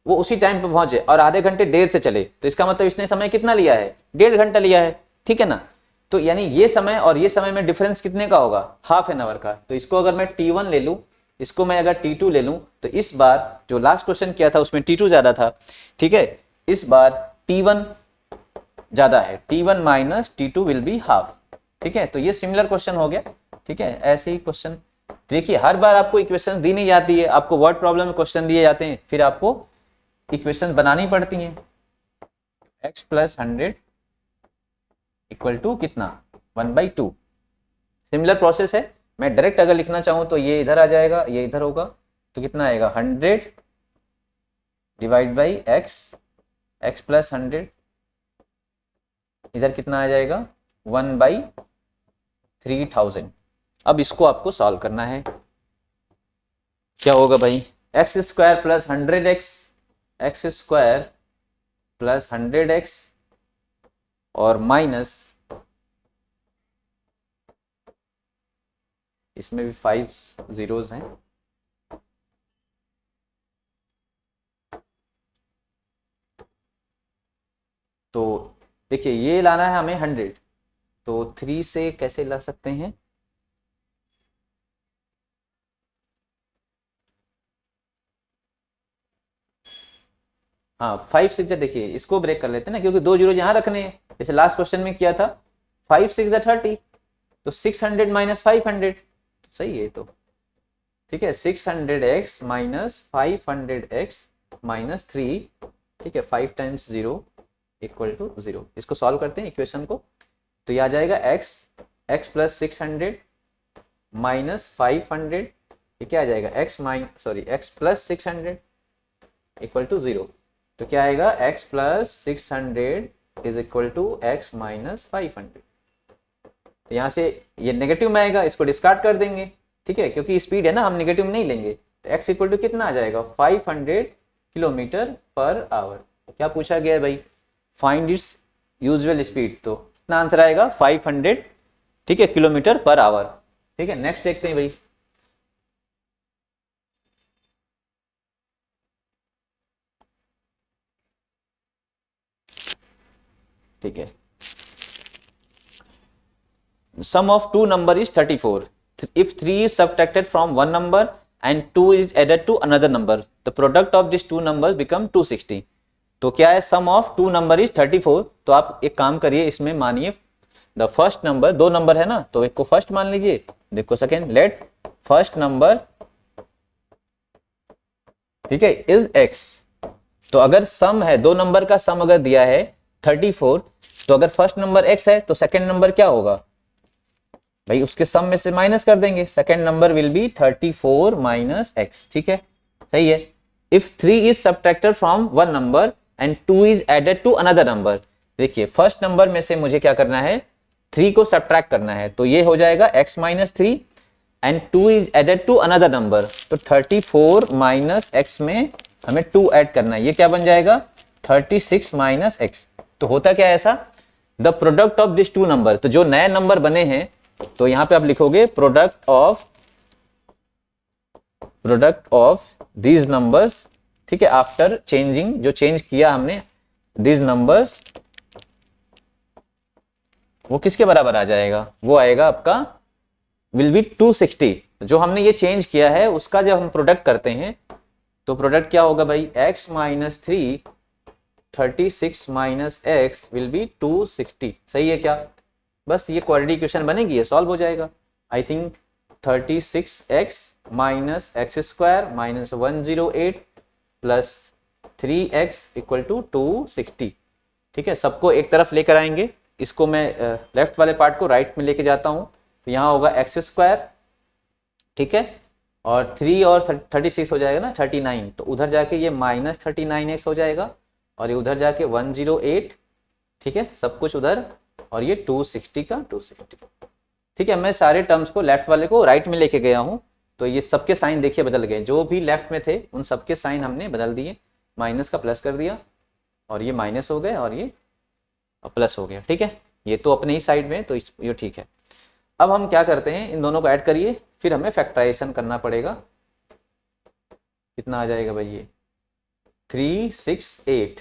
वो उसी टाइम पे पहुंचे, और आधे घंटे देर से चले तो इसका मतलब इसने समय कितना लिया है, 1.5 घंटा लिया है। ठीक है ना, तो यानी ये समय और ये समय में डिफरेंस कितने का होगा, हाफ एन आवर का। तो इसको अगर मैं T1 ले लूं, इसको मैं अगर T2 ले लूं, तो इस बार जो लास्ट क्वेश्चन किया था उसमें T2 ज्यादा था। ठीक है, इस बार T1 ज्यादा है, T1 minus T2 will be half. ठीक है, तो ये सिमिलर क्वेश्चन हो गया। ठीक है, ऐसे ही क्वेश्चन देखिए, हर बार आपको इक्वेशन दी नहीं जाती है, आपको वर्ड प्रॉब्लम में क्वेश्चन दिए जाते हैं, फिर आपको इक्वेशन बनानी पड़ती हैं। x प्लस 100 इक्वल टू कितना, 1/2। सिमिलर प्रोसेस है। मैं डायरेक्ट अगर लिखना चाहूं तो ये इधर आ जाएगा, ये इधर होगा, तो कितना आएगा, 100 डिवाइड बाई x प्लस 100, इधर कितना आ जाएगा, 1/3000। अब इसको आपको सॉल्व करना है। क्या होगा भाई, x square plus 100x, x square plus 100x और माइनस, इसमें भी 5 जीरोस हैं, तो देखिए ये लाना है हमें 100, तो 3 से कैसे ला सकते हैं, हाँ 5 6 देखिए इसको ब्रेक कर लेते हैं ना, क्योंकि 2 जीरो यहाँ रखने हैं, जैसे लास्ट क्वेश्चन में किया था। 5 6 30, तो 600 माइनस 500, सही है। तो ठीक है, 600x माइनस 500x माइनस 3, ठीक है, 5 टाइम्स 0 इक्वल टू 0। इसको सॉल्व करते हैं इक्वेशन को, तो ये आ जाएगा x प्लस 600 माइनस 500, ये क्या आ जाएगा, x प्लस 600 इक्वल टू 0। तो क्या आएगा, x plus 600 is equal to x minus 500। तो यहाँ से ये नेगेटिव में आएगा, इसको डिस्कार्ड कर देंगे। ठीक है, क्योंकि स्पीड है ना, हम नेगेटिव में नहीं लेंगे। तो x इक्वल टू कितना आ जाएगा, 500 किलोमीटर पर आवर। क्या पूछा गया है भाई, फाइंड इट्स यूजुअल स्पीड, तो कितना आंसर आएगा, 500, ठीक है, किलोमीटर पर आवर। ठीक है, नेक्स्ट देखते हैं भाई। ठीक है, sum of two number is 34. If 3 is subtracted from one number and 2 is added to another number, the product of these two numbers become 260. तो क्या है, sum of two number is 34। तो आप एक काम करिए, इसमें मानिए द फर्स्ट नंबर, 2 नंबर है ना, तो एक को फर्स्ट मान लीजिए, देखो सेकेंड, लेट फर्स्ट नंबर, ठीक है, इज x। तो अगर सम है, 2 नंबर का सम अगर दिया है 34, तो अगर फर्स्ट नंबर x है तो सेकेंड नंबर क्या होगा भाई, उसके सम में से माइनस कर देंगे, second number will be 34 minus x। ठीक है, सही है। If 3 is subtracted from one number and 2 is added to another number, देखिए फर्स्ट नंबर में से मुझे क्या करना है, 3 को सब्ट्रैक्ट करना है, तो ये हो जाएगा x minus 3 and 2 is added to another number, तो 34 माइनस x में हमें 2 ऐड करना है, ये क्या बन जाएगा, 36 माइनस x। तो होता क्या है ऐसा, the product of this two number, तो जो नए नंबर बने हैं, तो यहां पे आप लिखोगे प्रोडक्ट ऑफ दीज नंबर्स, ठीक है, आफ्टर चेंजिंग, जो चेंज किया हमने दीज नंबर्स, वो किसके बराबर आ जाएगा, वो आएगा आपका विल बी 260। जो हमने ये चेंज किया है उसका जब हम प्रोडक्ट करते हैं तो प्रोडक्ट क्या होगा भाई, x minus 3 36 minus x will be 260। सही है क्या? बस ये क्वाड्रेटिक इक्वेशन बनेगी, ये सॉल्व हो जाएगा। I think 36x minus x square minus 108 plus 3x equal to 260। ठीक है, सबको एक तरफ लेकर आएंगे, इसको मैं लेफ्ट वाले पार्ट को राइट में लेके जाता हूँ, तो यहाँ होगा एक्स स्क्वायर, ठीक है, और 3 और 36 हो जाएगा ना 39, तो उधर जाके ये माइनस 39x हो जाएगा, और ये उधर जाके 108, ठीक है, सब कुछ उधर, और ये 260 का 260। ठीक है, मैं सारे टर्म्स को लेफ्ट वाले को राइट में लेके गया हूँ, तो ये सबके साइन देखिए बदल गए, जो भी लेफ्ट में थे उन सबके साइन हमने बदल दिए, माइनस का प्लस कर दिया, और ये माइनस हो गए और ये प्लस हो गया। ठीक है, ये तो अपने ही साइड में, तो ये ठीक है। अब हम क्या करते हैं, इन दोनों को ऐड करिए, फिर हमें फैक्टराइजेशन करना पड़ेगा। कितना आ जाएगा भाई, ये 368।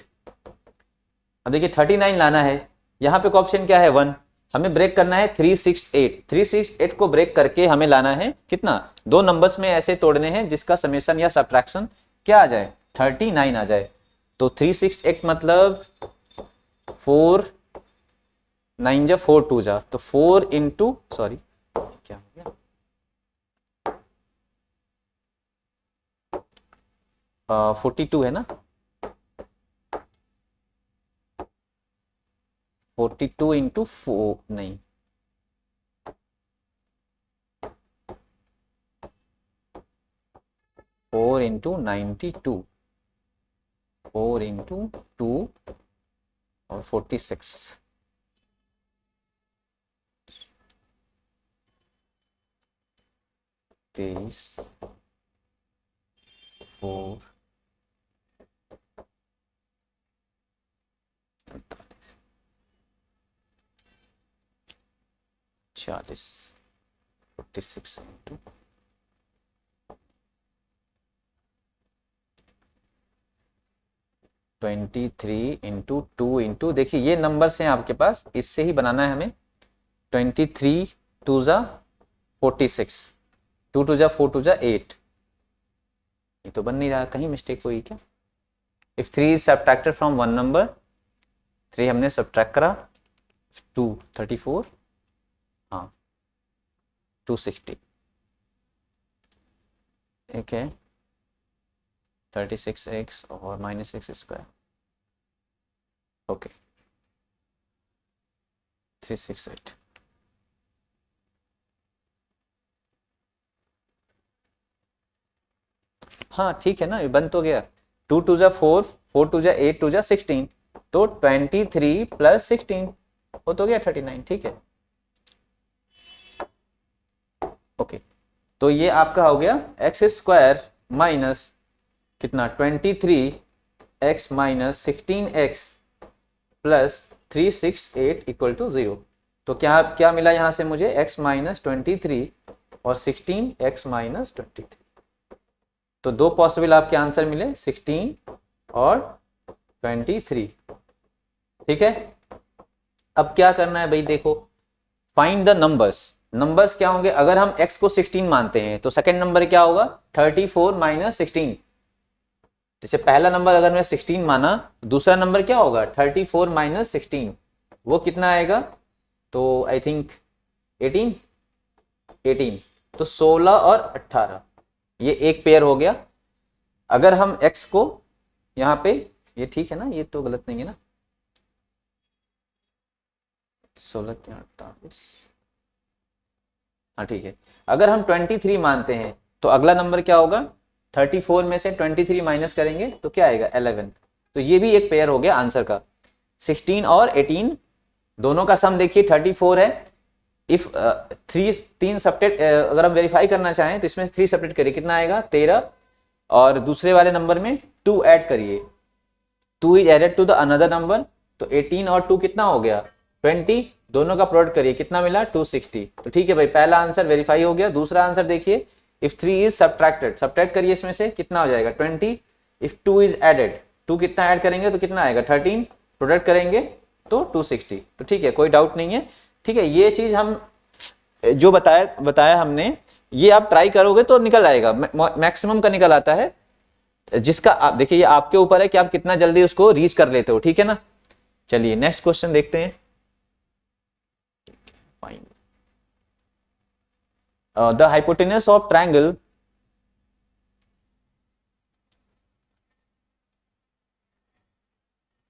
अब देखिए 39 लाना है, यहाँ पे ऑप्शन क्या है 1, हमें ब्रेक करना है 368। 368 को ब्रेक करके हमें लाना है कितना, दो नंबर्स में ऐसे तोड़ने हैं जिसका समेशन या सब्ट्रैक्शन क्या आ जाए, 39 आ जाए। तो 368 मतलब 4 9 जा 4 2 जा, तो 4 इंटू, सॉरी क्या हो गया, 42 है ना, 42 इंटू 4 नहीं, 4 इंटू 92, 4 इंटू 2 और 46, 23 4 40 46 इंटू 23 इंटू 2 इंटू, देखिए ये नंबर्स हैं आपके पास, इससे ही बनाना है हमें। 23 2 जा 46, 2 2 जा 4 2 जा 8, ये तो बन नहीं रहा, कहीं मिस्टेक हुई क्या? If 3 is subtracted from one number, 3 हमने सब्ट्रैक्ट करा, 2 34, हाँ 260, एक है 36x और माइनस एक्स स्क्वायर, ओके 368। हाँ ठीक है ना, ये बन तो गया, 2 2 जा 4, 4 2 जा 8, 2 जा 16, तो 23 प्लस 16 हो तो गया 39। ठीक है, ओके, तो ये आपका हो गया एक्स स्क्वायर माइनस कितना 23x minus 16x plus 368 equal to 0। तो क्या क्या मिला यहाँ से मुझे, x माइनस 23 और 16x माइनस 23, तो दो पॉसिबल आपके आंसर मिले, 16 और 23। ठीक है, अब क्या करना है भाई, देखो फाइंड द नंबर्स। नंबर्स क्या होंगे, अगर हम x को 16 मानते हैं तो सेकंड नंबर क्या होगा 34 माइनस 16। जैसे पहला नंबर अगर मैं 16 माना, दूसरा नंबर क्या होगा 34 माइनस 16, वो कितना आएगा, तो आई थिंक 18, तो 16 और 18, ये एक पेयर हो गया। अगर हम x को यहाँ पे, ये ठीक है ना, ये तो गलत नहीं है ना, 16 48, हाँ ठीक है। अगर हम 23 मानते हैं तो अगला नंबर क्या होगा, 34 में से 23 माइनस करेंगे तो क्या आएगा 11, तो ये भी एक पेयर हो गया आंसर का। 16 और 18 दोनों का सम देखिए 34 है। इफ 3 सब्ट्रैक्ट अगर हम वेरीफाई करना चाहें तो इसमें 3 सब्ट्रैक्ट करिए, कितना आएगा 13, और दूसरे वाले नंबर में 2 ऐड करिए, 2 is added to the another number, तो 18 और 2 कितना हो गया 20, दोनों का प्रोडक्ट करिए कितना मिला 260। तो ठीक है भाई, पहला आंसर वेरीफाई हो गया। दूसरा आंसर देखिए, इफ 3 इज सब्ट्रैक्टेड, सब्ट्रैक्ट करिए इसमें से कितना हो जाएगा 20, इफ 2 इज एडेड, 2 कितना ऐड करेंगे तो कितना आएगा 13, प्रोडक्ट करेंगे तो 260। तो ठीक है, कोई डाउट नहीं है। ठीक है, ये चीज हम जो बताया हमने, ये आप ट्राई करोगे तो निकल आएगा, मैक्सिमम का निकल आता है। जिसका आप देखिए, ये आपके ऊपर है कि आप कितना जल्दी उसको रीच कर लेते हो, ठीक है ना। चलिए नेक्स्ट क्वेश्चन देखते हैं। Fine, the hypotenuse of triangle